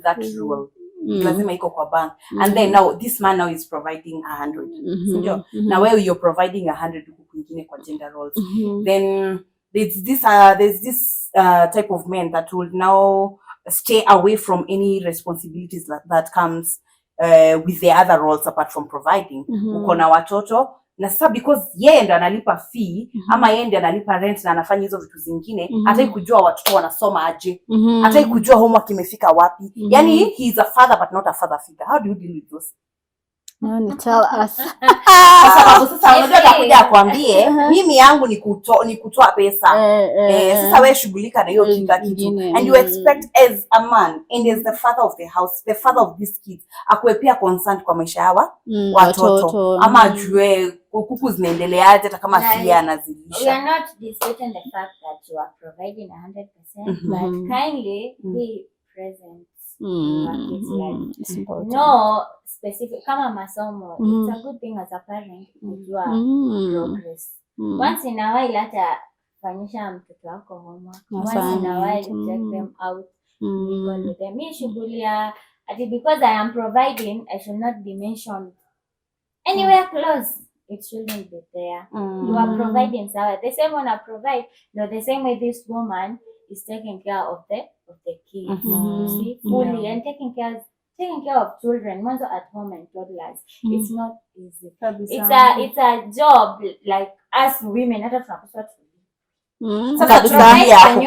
[SPEAKER 4] that rule. Lazima iko kwa bank. And then now this man now is providing 100. Sindio? Na wewe you're providing 100 huku kwingine kwa gender roles. Then there's this type of men that will now stay away from any responsibilities that comes with the other roles apart from providing. Uko na watoto na sasa because yeye ndo analipa fee ama yeye ndo analipa rent na anafanya hizo vitu zingine, hata kujua watoto wanasoma aje, hata kujua homework imefika wapi. Yani he is a father but not a father figure. How do you deal with those?
[SPEAKER 3] No, tell us.
[SPEAKER 4] Kwa sababu sasa unajua atakuja akwambie mimi yangu ni kutoa pesa. Sasa wewe shughulika na hiyo kila kitu. And you expect as a man and as the father of the house, the father of these kids, akuwe pia concerned kwa maisha hawa watoto. Ama ajue kuku zinaendeleaje hata kama si anazilisha.
[SPEAKER 2] We are not disputing the fact that you are providing 100%, but kindly be present. No specific kama masomo, it's a good thing as a parent kujua progress. Once in a while hata fanyisha mtoto wako homework. Once in a while take them out, go with them. Mi shughulia ati because I am providing, I should not be mentioned anywhere close. It shouldn't be there. You are providing, so the same one I provide. No, the same way this woman is taking care of the kids, you see, fully, and taking care of children, also at home and toddlers. It's not easy. It's a job like us women. Hata tunapaswa
[SPEAKER 4] sasa tunaambia hapo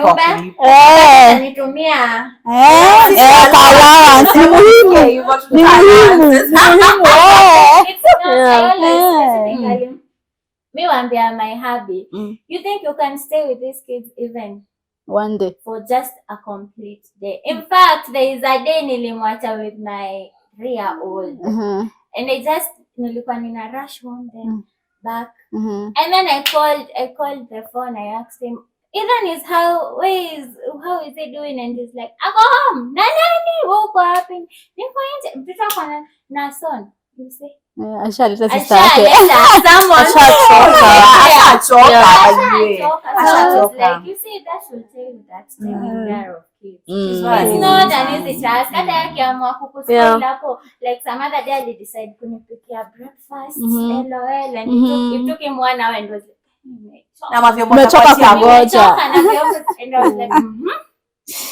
[SPEAKER 2] nitumia
[SPEAKER 3] allowance ni muhimu.
[SPEAKER 2] Me waambia my hubby, you think you can stay with these kids even
[SPEAKER 3] one day
[SPEAKER 2] for just a complete day? In fact, there is a day nilimwacha with my 3-year-old and nilikuwa nina rush home then back and then I called the phone. I asked him, Ethan how is he doing? And he's like, I go home. Nani uko hapi? Niko nje. Mtoto kwa na son. You see?
[SPEAKER 3] Ashaleta sister yake.
[SPEAKER 2] Like you see, that should tell you that taking care of kids. It's not an easy task. Hata yake amua kukuspoil hapo. Like some other day I decide kunipikia breakfast, LOL, and it took him 1 hour and was like,
[SPEAKER 4] na mavyo
[SPEAKER 3] mmechoka kungoja.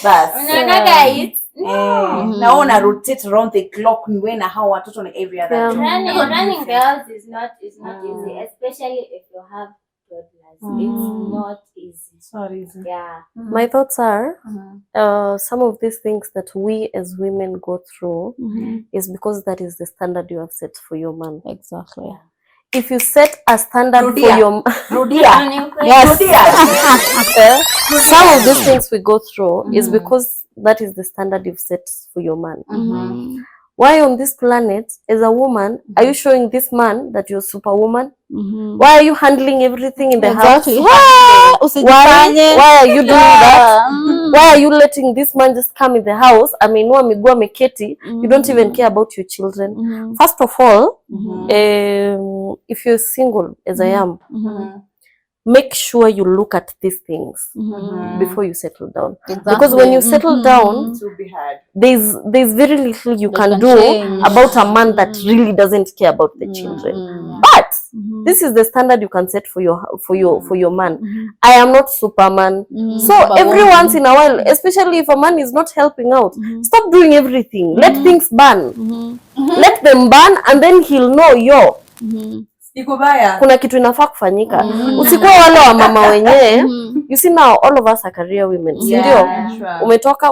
[SPEAKER 4] Bas.
[SPEAKER 2] Unaona guys?
[SPEAKER 4] Na una rotate around the clock niwe na hao watoto na every other.
[SPEAKER 2] Running the house is not easy, especially if you have toddlers. It's not easy.
[SPEAKER 4] Sorry.
[SPEAKER 2] Yeah.
[SPEAKER 1] My thoughts are some of these things that we as women go through is because that is the standard you have set for your man.
[SPEAKER 3] Exactly.
[SPEAKER 1] Yeah. If you set a standard for your
[SPEAKER 3] yes.
[SPEAKER 1] Some of these things we go through is because that is the standard you've set for your man. Why on this planet, as a woman, are you showing this man that you're superwoman? Why are you handling everything in the house? Why are you doing that? Why are you letting this man just come in the house? Ameinua miguu ameketi. You don't even care about your children. First of all, if you're single, as I am, make sure you look at these things before you settle down. Exactly. Because when you settle down,
[SPEAKER 4] it will be hard.
[SPEAKER 1] There's very little you can do about a man that really doesn't care about the children. But this is the standard you can set for your man. I am not Superman. So every once in a while, especially if a man is not helping out, stop doing everything. Let things burn. Let them burn, and then he'll know kuna kitu inafaa kufanyika. Usikuwa wale wa mama wenyewe. You see now all of us are career women. Ndio.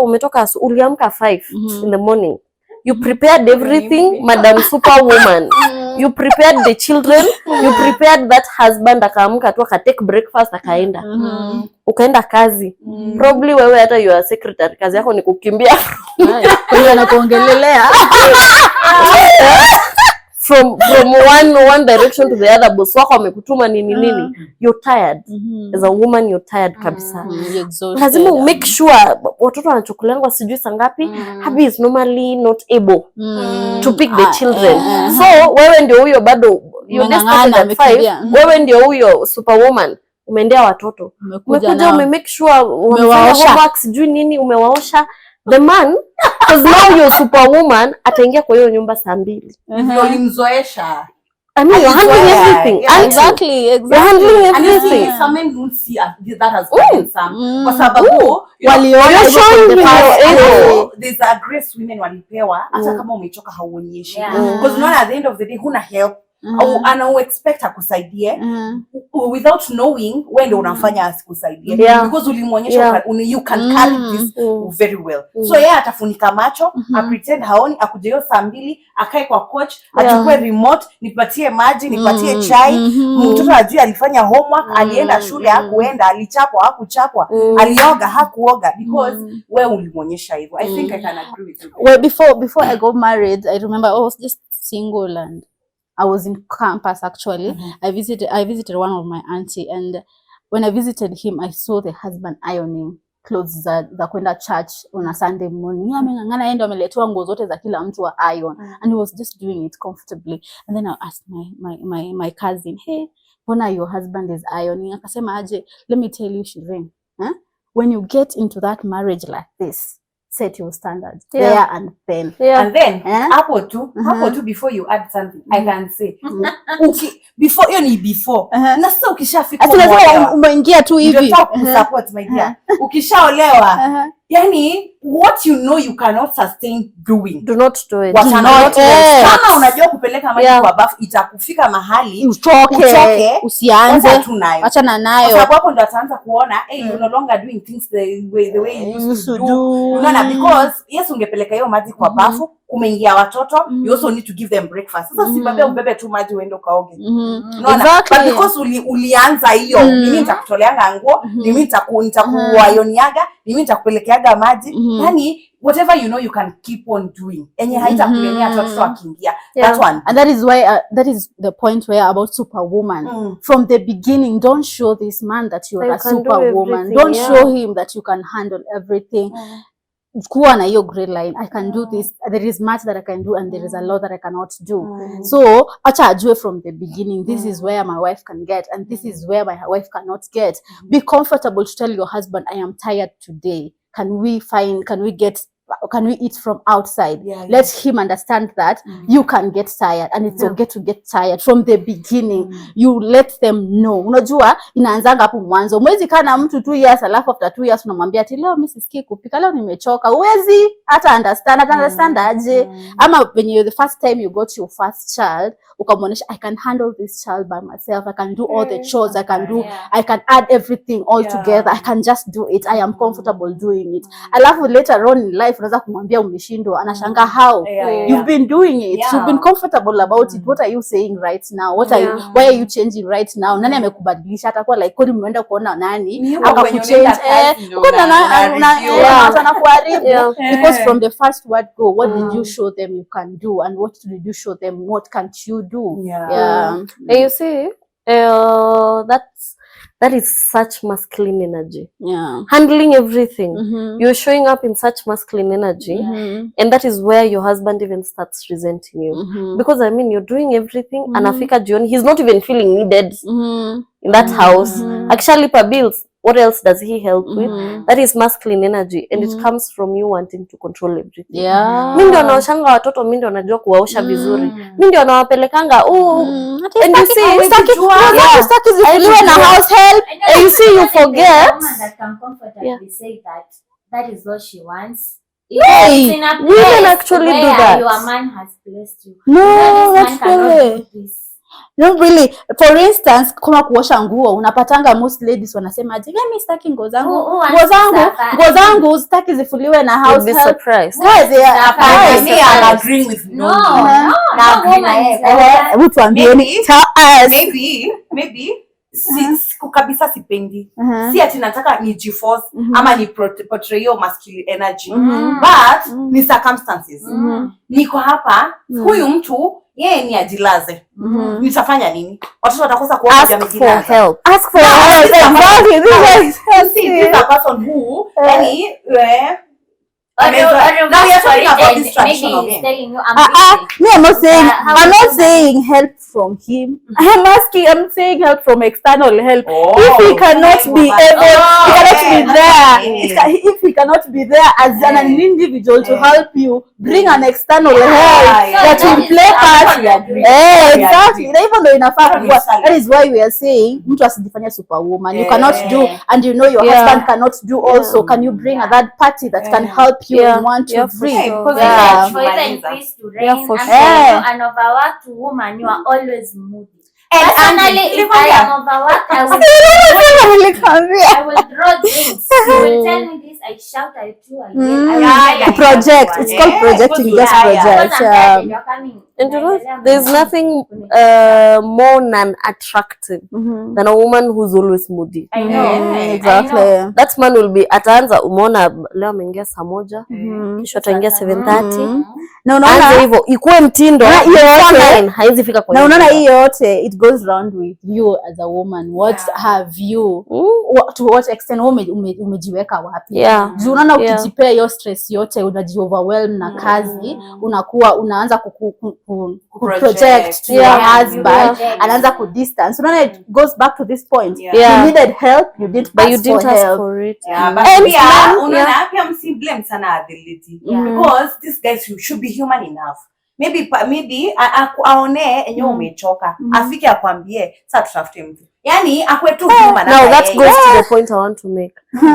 [SPEAKER 1] Umetoka uliamka 5 in the morning. You prepared everything, Madam Superwoman. You prepared the children, you prepared that husband, akaamka tu akatake breakfast akaenda. Ukaenda kazi. Probably wewe hata you are secretary, kazi yako ni kukimbia.
[SPEAKER 3] Wewe na kuongelelea.
[SPEAKER 1] from one direction to the other, boss wako amekutuma nini, you're tired. As a woman you're tired kabisa. Lazima make sure watoto wanachukuliwa sijui sangapi. Hubby is normally not able to pick the children. So wewe ndio huyo bado you discussed at 5. Wewe ndio huyo superwoman. Umeendea watoto. Umekuja make sure wamefanya homework sijui nini, umewaosha. The man, because now you're superwoman, ataingia kwa hiyo nyumba saa 2.
[SPEAKER 4] Ndio limzoesha.
[SPEAKER 1] I mean, you're handling everything.
[SPEAKER 3] Yeah, exactly.
[SPEAKER 1] You're handling everything.
[SPEAKER 4] And some men don't see that as burdensome. Kwa sababu there's a grace women walipewa hata kama umechoka hauonyeshi. Because unaona at the end of the day huna help. Au ana expect akusaidie without knowing when ndio unafanya asikusaidie because ulimuonyesha you can carry this very well. So yeye atafunika macho, pretend haoni, akuje hiyo saa 2 akae kwa coach, achukue remote, nipatie maji, nipatie chai, mtoto ajui alifanya homework, alienda shule hakuenda, alichapwa hakuchapwa, alioga hakuoga because wewe ulimuonyesha hivyo. I think I can agree with you.
[SPEAKER 3] Well, before I got married, I remember I was just single and I was in campus actually. I visited one of my auntie, and when I visited him, I saw the husband ironing clothes za kwenda church on a Sunday morning. Ameng'ang'ana yeye ndo ameletewa nguo zote za kila mtu wa iron, and he was just doing it comfortably. And then I asked my cousin, "Hey, mbona your husband is ironing?" Akasema aje, "Let me tell you, Shireen, when you get into that marriage like this, set your standards there and then."
[SPEAKER 4] And then hapo tu before you add something, I can say before you need before na sasa ukishafika
[SPEAKER 3] umeingia tu hivi
[SPEAKER 4] ndio support my dear. Ukishaolewa yani what you know you cannot sustain doing,
[SPEAKER 1] do not do it.
[SPEAKER 4] Kama unajua kupeleka maji kwa bafu itakufika mahali
[SPEAKER 3] uchoke usianze, achana nayo,
[SPEAKER 4] kwa sababu hapo ndo ataanza kuona you no longer doing things the way you used to do. Unaona, because yes ungepeleka hiyo maji kwa bafu, umeingia watoto, you also need to give them breakfast. Sasa usibebe ubebe tu maji uende kaoge. Unaona, but because ulianza hiyo, mimi nitakutoleanga nguo, mimi nitakuayoniaga, mimi nitakupelekeaga maji. Yani whatever you know you can keep on doing. Enye haitakulemea watoto wakiingia. That one.
[SPEAKER 3] And that is why that is the point where about superwoman. From the beginning, don't show this man that you are a superwoman. Don't show him that you can handle everything. Kuwa na hiyo gray line, I can do this, there is much that I can do and there is a lot that I cannot do. So acha ajue from the beginning, this is where my wife can get and this is where my wife cannot get. Be comfortable to tell your husband, I am tired today. Can we eat from outside? Let him understand that you can get tired and it's okay to get tired from the beginning. You let them know. Unajua inaanzanga hapo mwanzo. Mwezi kana mtu 2 years alafu after 2 years unamwambia ati leo mimi sisikii kupika, leo nimechoka. Uwezi hata understand aje. Ama when you the first time you got your first child, ukamuonesha I can handle this child by myself. I can do all the chores. I can add everything all together. I can just do it. I am comfortable doing it. Alafu later on in life unaweza kumwambia umeshindwa, anashanga how you've been doing it. You've been comfortable about it. What are you saying right now? Why are you changing right now? Nani amekubadilisha? Atakuwa like kodi mmeenda kuona nani akakuchange anakuharibu. Because from the first word go, what did you show them you can do and what did you show them what can't you do?
[SPEAKER 1] And you see that is such masculine energy. Handling everything. You're showing up in such masculine energy. And that is where your husband even starts resenting you. Because I mean, you're doing everything. Anafika jioni, he's not even feeling needed in that house. Actually, per bills, what else does he help with? That is masculine energy. And it comes from you wanting to control everything.
[SPEAKER 3] Mimi
[SPEAKER 1] ndio naoshanga watoto, mimi ndio najua kuwaosha vizuri. Mimi ndio nawapelekanga. And you see,
[SPEAKER 3] staki zifiliwe na house help.
[SPEAKER 1] And you see, you forget.
[SPEAKER 2] That can comfortably say that is what she wants.
[SPEAKER 1] Women actually do that.
[SPEAKER 2] Your man has blessed you.
[SPEAKER 3] No, that's really. No, really. For instance, kama kuosha nguo, unapatanga most ladies wanasema aje, mimi sitaki nguo zangu sitaki zifuliwe na house help.
[SPEAKER 1] You'd be surprised.
[SPEAKER 4] I'm agreeing with
[SPEAKER 2] No.
[SPEAKER 3] Mtu ambieni tell us.
[SPEAKER 4] Maybe kabisa sipendi. Si ati nataka ni jiforce ama ni portray your masculine energy. But ni circumstances. Niko hapa, huyu mtu yeye ni ajilaze. Nitafanya nini? Watoto watakosa kuona amejilaza.
[SPEAKER 1] Ask for help.
[SPEAKER 3] Ask for help. Exactly.
[SPEAKER 4] This is a person who now we are talking about this traditional game.
[SPEAKER 3] Me, I'm not saying help from him. I'm saying help from external help. If he cannot be if he cannot be there as an individual to help you, bring an external help that will play part. Exactly. Even though that is why we are saying mtu asijifanye superwoman. You cannot do, and you know your husband cannot do also. Can you bring a third party that can help you and want to bring?
[SPEAKER 2] For even peace to reign, an overworked woman, you are always moody. Personally, if I am overworked, I will draw things. You will tell me this, I shout at you, I
[SPEAKER 3] project. It's called projecting. Just project.
[SPEAKER 1] And you know, there's nothing more non-attractive than a woman who's always moody.
[SPEAKER 2] I know.
[SPEAKER 3] Exactly.
[SPEAKER 1] That man will be ataanza, umeona leo ameingia saa moja, kesho ataingia 7:30.
[SPEAKER 3] Na unaona
[SPEAKER 1] hivyo ikuwe mtindo, haizi fika kwa.
[SPEAKER 3] Na unaona hii yote it goes round with you as a woman. What have you to what extent umejiweka wapi? Juu unaona ukijipea hiyo stress yote, unaji-overwhelm na kazi, unaanza project to your husband, anaanza ku-distance. Unaona it goes back to this point. You needed help, you didn't ask for it.
[SPEAKER 4] But unaona pia msi-blame sana ability. Because these guys should be human enough. Maybe aone enye umechoka, afike akwambie sasa tutafute mtu. Yani akwe tu human.
[SPEAKER 1] Now that goes to the point I want to make.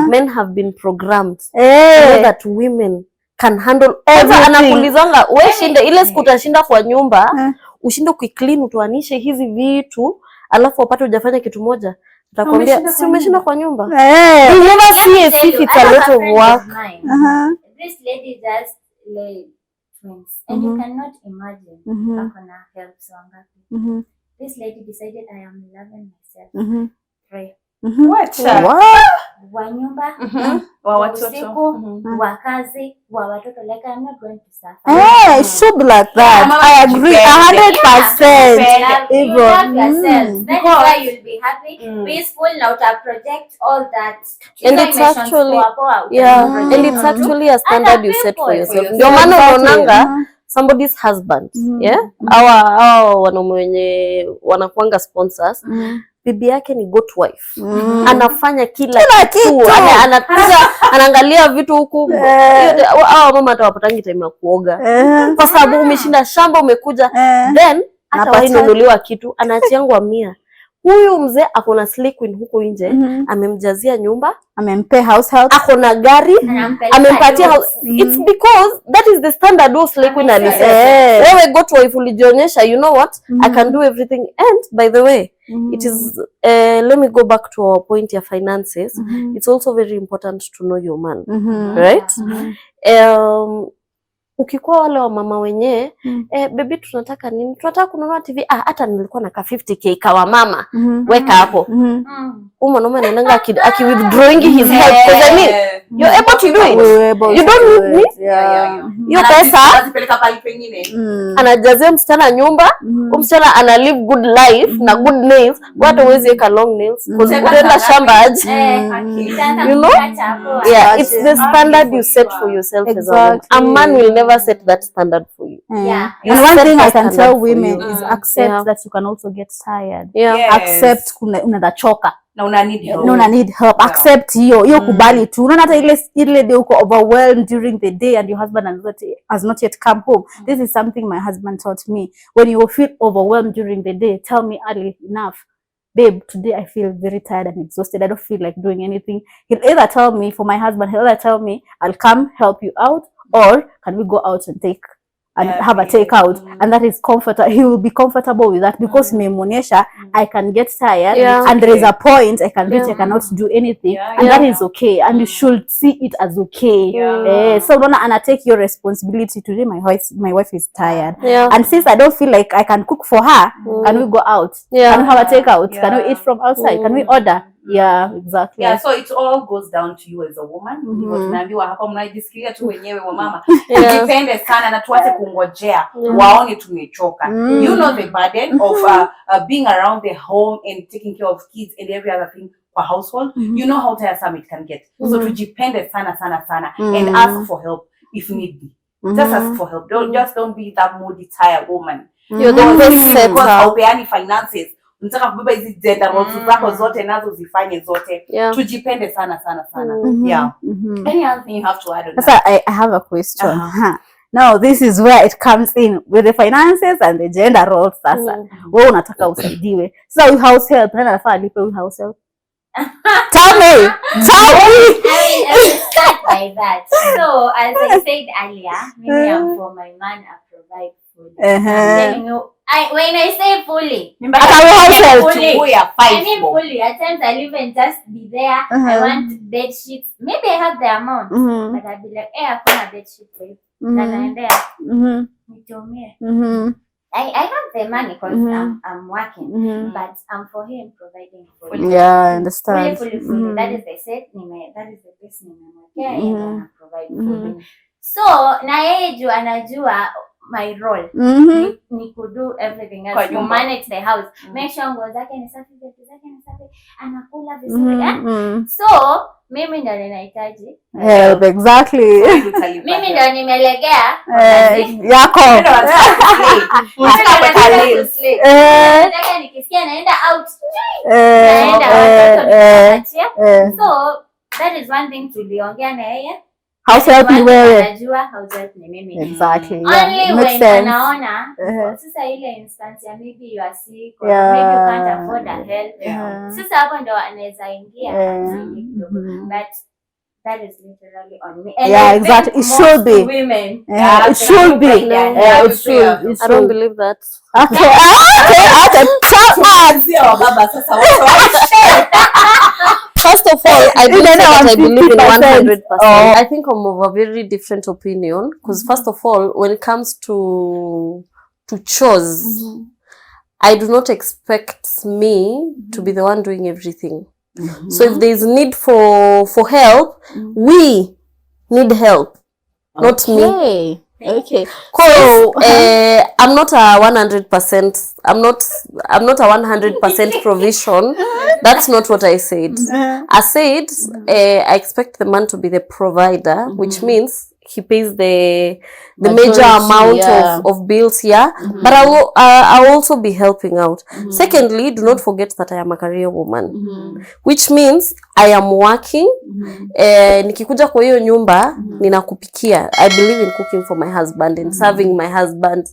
[SPEAKER 1] Men have been programmed to know that women can handle everything. Anakulizanga wewe shinde ile siku utashinda kwa nyumba, ushinde kuiclean, utoanishe hizi vitu, alafu upate hujafanya kitu moja. Utakwambia si umeshinda kwa nyumba. You never see a if it's a lot of work.
[SPEAKER 2] This lady just laid twins, and you cannot imagine akona help so ngapi. This lady decided, I am loving myself. Pray. Wa nyumba,
[SPEAKER 4] wa watoto,
[SPEAKER 2] wa kazi, wa watoto. Like, I'm not going to suffer.
[SPEAKER 3] It should be like that. I agree 100%.
[SPEAKER 2] You love yourself. That is why you'll be happy, peaceful. Now to project all that.
[SPEAKER 1] And it's actually and it's actually a standard you set for yourself. Ndio maana unaonanga somebody's husband, our wanaume wenye wanakuanga sponsors, bibi yake ni good wife. Anafanya kila kitu. Anaangalia vitu huku. Hao mama atawapatangi time ya kuoga. Kwa sababu umeshinda shamba umekuja, then hata wainunuliwa kitu anaachiangwa 100. Huyu mzee akona slay queen huko nje, amemjazia nyumba,
[SPEAKER 3] amempe house help,
[SPEAKER 1] akona gari, amempatia house. It's because that is the standard of slay queen alisema. Wewe go to wife ulijionyesha, you know what, I can do everything. And by the way, it is let me go back to our point of finances. It's also very important to know your man, right? Ukikuwa wale wa mama wenyewe, baby tunataka nini? Tunataka kununua TV. Hata nilikuwa na 50k kawa mama. Weka hapo. Mwanaume anaenda aki withdrawing his help. Because I mean, you're able to do it. You don't need me. Hiyo pesa
[SPEAKER 4] azipeleka pale pengine.
[SPEAKER 1] Anajazia msichana nyumba, msichana ana live good life na good nails. Watu huwezi weka long nails. Because unaenda shamba aje. You know? Yeah, it's the standard you set for yourself as a woman. A man will never set that standard for you.
[SPEAKER 3] And one thing I can tell women is accept that you can also get tired. Accept unaweza choka.
[SPEAKER 4] Na una need help.
[SPEAKER 3] No, una need help. Accept hiyo kubali tu. Unaona hata ile day uko overwhelmed during the day and your husband has not yet come home. This is something my husband taught me. When you feel overwhelmed during the day, tell me early enough, babe, today I feel very tired and exhausted. I don't feel like doing anything. He'll either tell me, for my husband, he'll either tell me, I'll come help you out, or can we go out and have a takeout, and that is comfortable. He will be comfortable with that because memonesha I can get tired and there is a point I can reach I cannot do anything and that is okay, and you should see it as okay. So don't take your responsibility. Today my wife is tired and since I don't feel like I can cook for her, can we go out? Can we have a takeout? Can we eat from outside? Can we order? Yeah, exactly.
[SPEAKER 4] Yeah, so it all goes down to you as a woman. Tunaambiwa hapa mnajisikia tu wenyewe wa mama. Depende sana na tuache kungojea waone tumechoka. You know the burden of being around the home and taking care of kids and every other thing for household. You know how tiresome it can get. So tujipende sana and ask for help if need be. Just ask for help. Don't be that moody tired woman.
[SPEAKER 1] You're the best
[SPEAKER 4] because haupeani finances. Unataka kubeba hizi gender roles zako zote nazo zifanye zote. Tujipende sana. Yeah. Any other thing you have to add on
[SPEAKER 3] that? I have a question. Now this is where it comes in with the finances and the gender roles sasa. Wewe unataka usaidiwe. Sasa we house help, nani anafaa alipe we house help? Tell me.
[SPEAKER 2] I will start by that. So as I said earlier, maybe I'm for my man, I provide food. I'm telling you, when I say fully, I mean fully. At times I'll even just be there. I want bed sheets. Maybe I have the amount, but I'll be like, hey, I found a bed sheet for you. I have the money because I'm working, but I'm for him providing for you.
[SPEAKER 3] Yeah, I understand.
[SPEAKER 2] Fully. That is the set. That is the best name. I'm providing for him. So na yeye juu anajua my role ni kudo everything else to manage the house. Make sure nguo zake ni safi, vitu zake ni safi, anakula vizuri. So mimi ndo ninahitaji
[SPEAKER 3] help. Exactly.
[SPEAKER 2] Mimi ndo nimelegea
[SPEAKER 3] yako.
[SPEAKER 2] Nataka nikisikia naenda out. Naenda so that is one thing tuliongea na yeye.
[SPEAKER 3] House help ni wewe.
[SPEAKER 2] Anajua house help ni mimi.
[SPEAKER 3] Exactly.
[SPEAKER 2] Only when anaona sasa ile instance ya maybe you are sick or maybe you can't afford a help. Sasa hapo ndo anaweza ingia. But that is literally on me. And
[SPEAKER 3] yeah, exactly. It should be.
[SPEAKER 2] Women.
[SPEAKER 3] It should be. It should.
[SPEAKER 1] I don't believe that.
[SPEAKER 3] Okay.
[SPEAKER 1] First of all, I believe that I believe in 100%. I think I'm of a very different opinion because first of all, when it comes to chores, I do not expect me to be the one doing everything. So if there is need for help, we need help, not me.
[SPEAKER 3] Okay.
[SPEAKER 1] So I'm not a 100%. I'm not a 100% provision. That's not what I said. I said I expect the man to be the provider, which means he pays the major amount of bills here, but I'll also be helping out. Secondly, do not forget that I am a career woman, which means I am working. Nikikuja kwa hiyo nyumba ninakupikia. I believe in cooking for my husband and serving my husband,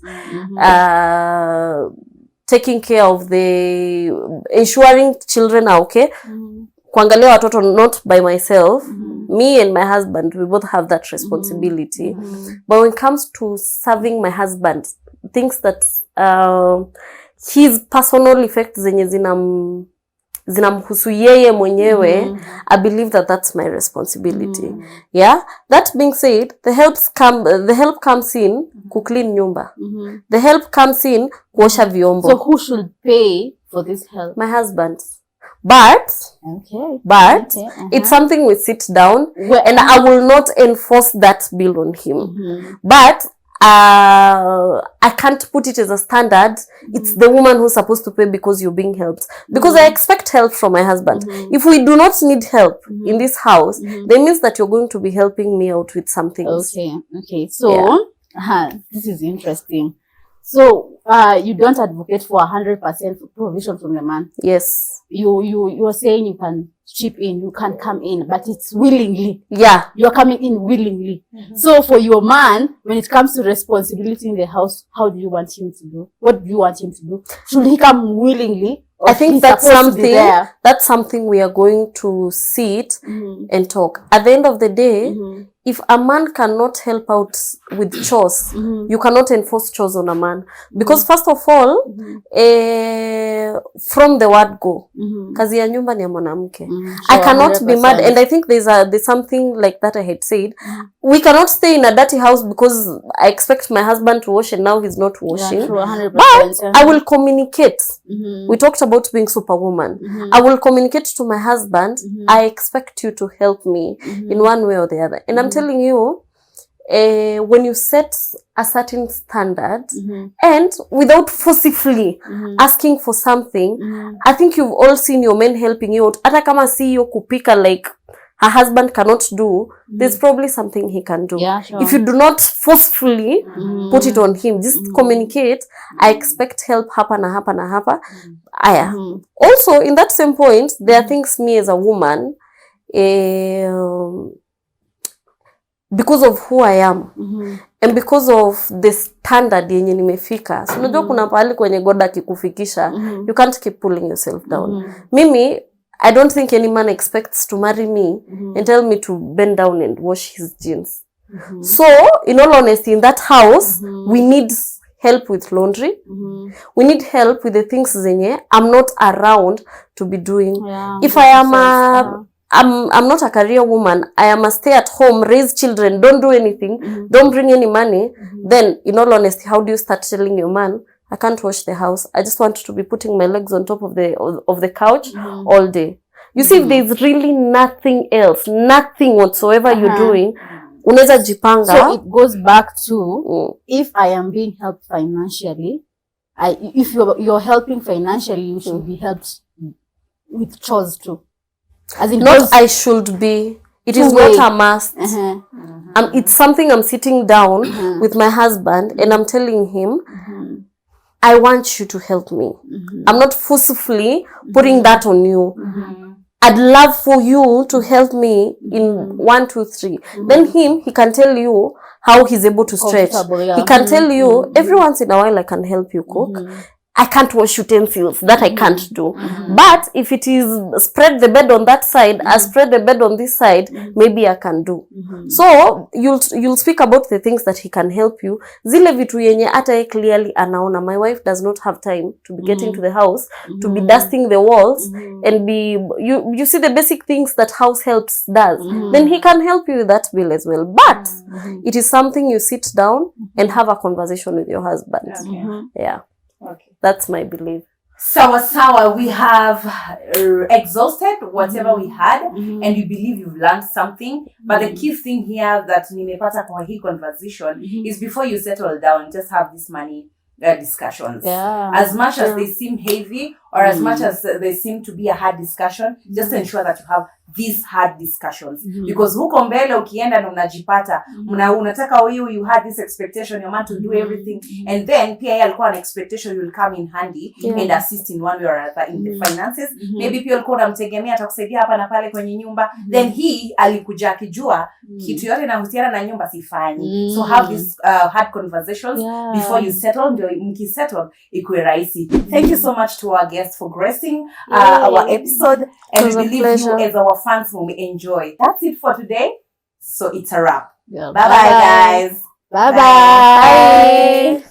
[SPEAKER 1] taking care of ensuring children are okay. Kuangalia watoto not by myself. Me and my husband, we both have that responsibility. But when it comes to serving my husband, things that his personal effects zenye zinamhusu yeye mwenyewe, I believe that that's my responsibility. Yeah. That being said, the help comes in ku clean nyumba. The help comes in kuosha vyombo.
[SPEAKER 3] So who should pay for this help?
[SPEAKER 1] My husband. But it's something we sit down and I will not enforce that bill on him. But I can't put it as a standard. It's the woman who's supposed to pay because you're being helped. Because I expect help from my husband. If we do not need help in this house, that means that you're going to be helping me out with some things.
[SPEAKER 3] Okay. So, this is interesting. So, you don't advocate for 100% provision from the man?
[SPEAKER 1] Yes.
[SPEAKER 3] You are saying you can chip in, you can come in, but it's willingly.
[SPEAKER 1] Yeah.
[SPEAKER 3] You're coming in willingly. So for your man, when it comes to responsibility in the house, how do you want him to do? What do you want him to do? Should he come willingly?
[SPEAKER 1] I think that's something we are going to sit and talk. At the end of the day, if a man cannot help out with chores, you cannot enforce chores on a man. Because first of all, from the word go, kazi ya nyumba ni ya mwanamke. I cannot 100%. Be mad, and I think there's something like that I had said. We cannot stay in a dirty house because I expect my husband to wash and now he's not washing.
[SPEAKER 3] Yeah, true, 100%.
[SPEAKER 1] But I will communicate. We talked about being superwoman. I will communicate to my husband, I expect you to help me in one way or the other. And I'm telling you, when you set a certain standard and without forcefully asking for something, I think you've all seen your men helping you out. Hata kama si yo kupika like her husband cannot do, there's probably something he can do.
[SPEAKER 3] Yeah, sure.
[SPEAKER 1] If you do not forcefully put it on him, just communicate, I expect help hapa na hapa na hapa. Aya. Also, in that same point, there are things me as a woman, because of who I am, and because of the standard yenye nimefika. So unajua kuna pahali kwenye God akikufikisha, you can't keep pulling yourself down. Mimi, I don't think any man expects to marry me and tell me to bend down and wash his jeans. So, in all honesty, in that house, we need help with laundry. We need help with the things zenye I'm not around to be doing. Yeah, if I am I'm not a career woman, I am a stay at home, raise children, don't do anything, don't bring any money, then in all honesty, how do you start telling your man, I can't wash the house, I just want to be putting my legs on top of the couch all day? You see, if there's really nothing else, nothing whatsoever you're doing, unaweza jipanga.
[SPEAKER 3] So it goes back to, if I am being helped financially, if you're helping financially, you should be helped with chores too. As in
[SPEAKER 1] not I should be. It is not a must. It's something I'm sitting down with my husband and I'm telling him, I want you to help me. I'm not forcefully putting that on you. I'd love for you to help me in 1, 2, 3. Then he can tell you how he's able to stretch. He can tell you, every once in a while I can help you cook. I can't wash utensils, that I can't do. But if it is spread the bed on that side, I spread the bed on this side, maybe I can do. So you'll speak about the things that he can help you. Zile vitu yenye ata clearly anaona, my wife does not have time to be getting to the house, to be dusting the walls, and you see the basic things that house helps does. Then he can help you with that bill as well. But it is something you sit down and have a conversation with your husband. Yeah.
[SPEAKER 4] Okay.
[SPEAKER 1] That's my belief.
[SPEAKER 4] Sawa, we have exhausted whatever we had, and we believe you've learned something. But the key thing here that nimepata kwa hii conversation is before you settle down, just have this money discussions. As much as they seem heavy or as much as they seem to be a hard discussion, just ensure that you have these hard discussions. Because huko mbele ukienda na unajipata unataka you had this expectation your man to do everything, and then pia yeye alikuwa an expectation will come in handy and assist in one way or another in the finances. Maybe pia alikuwa unamtegemea atakusaidia hapa na pale kwenye nyumba, then he alikuja akijua kitu yote inahusiana na nyumba sifanyi. So have these hard conversations before you settle, ndio mkisettle ikuwe rahisi. Thank you so much to our guests for gracing our episode, and we believe you as our fans will enjoy. That's it for today. So it's a wrap. Bye bye guys.
[SPEAKER 3] Bye.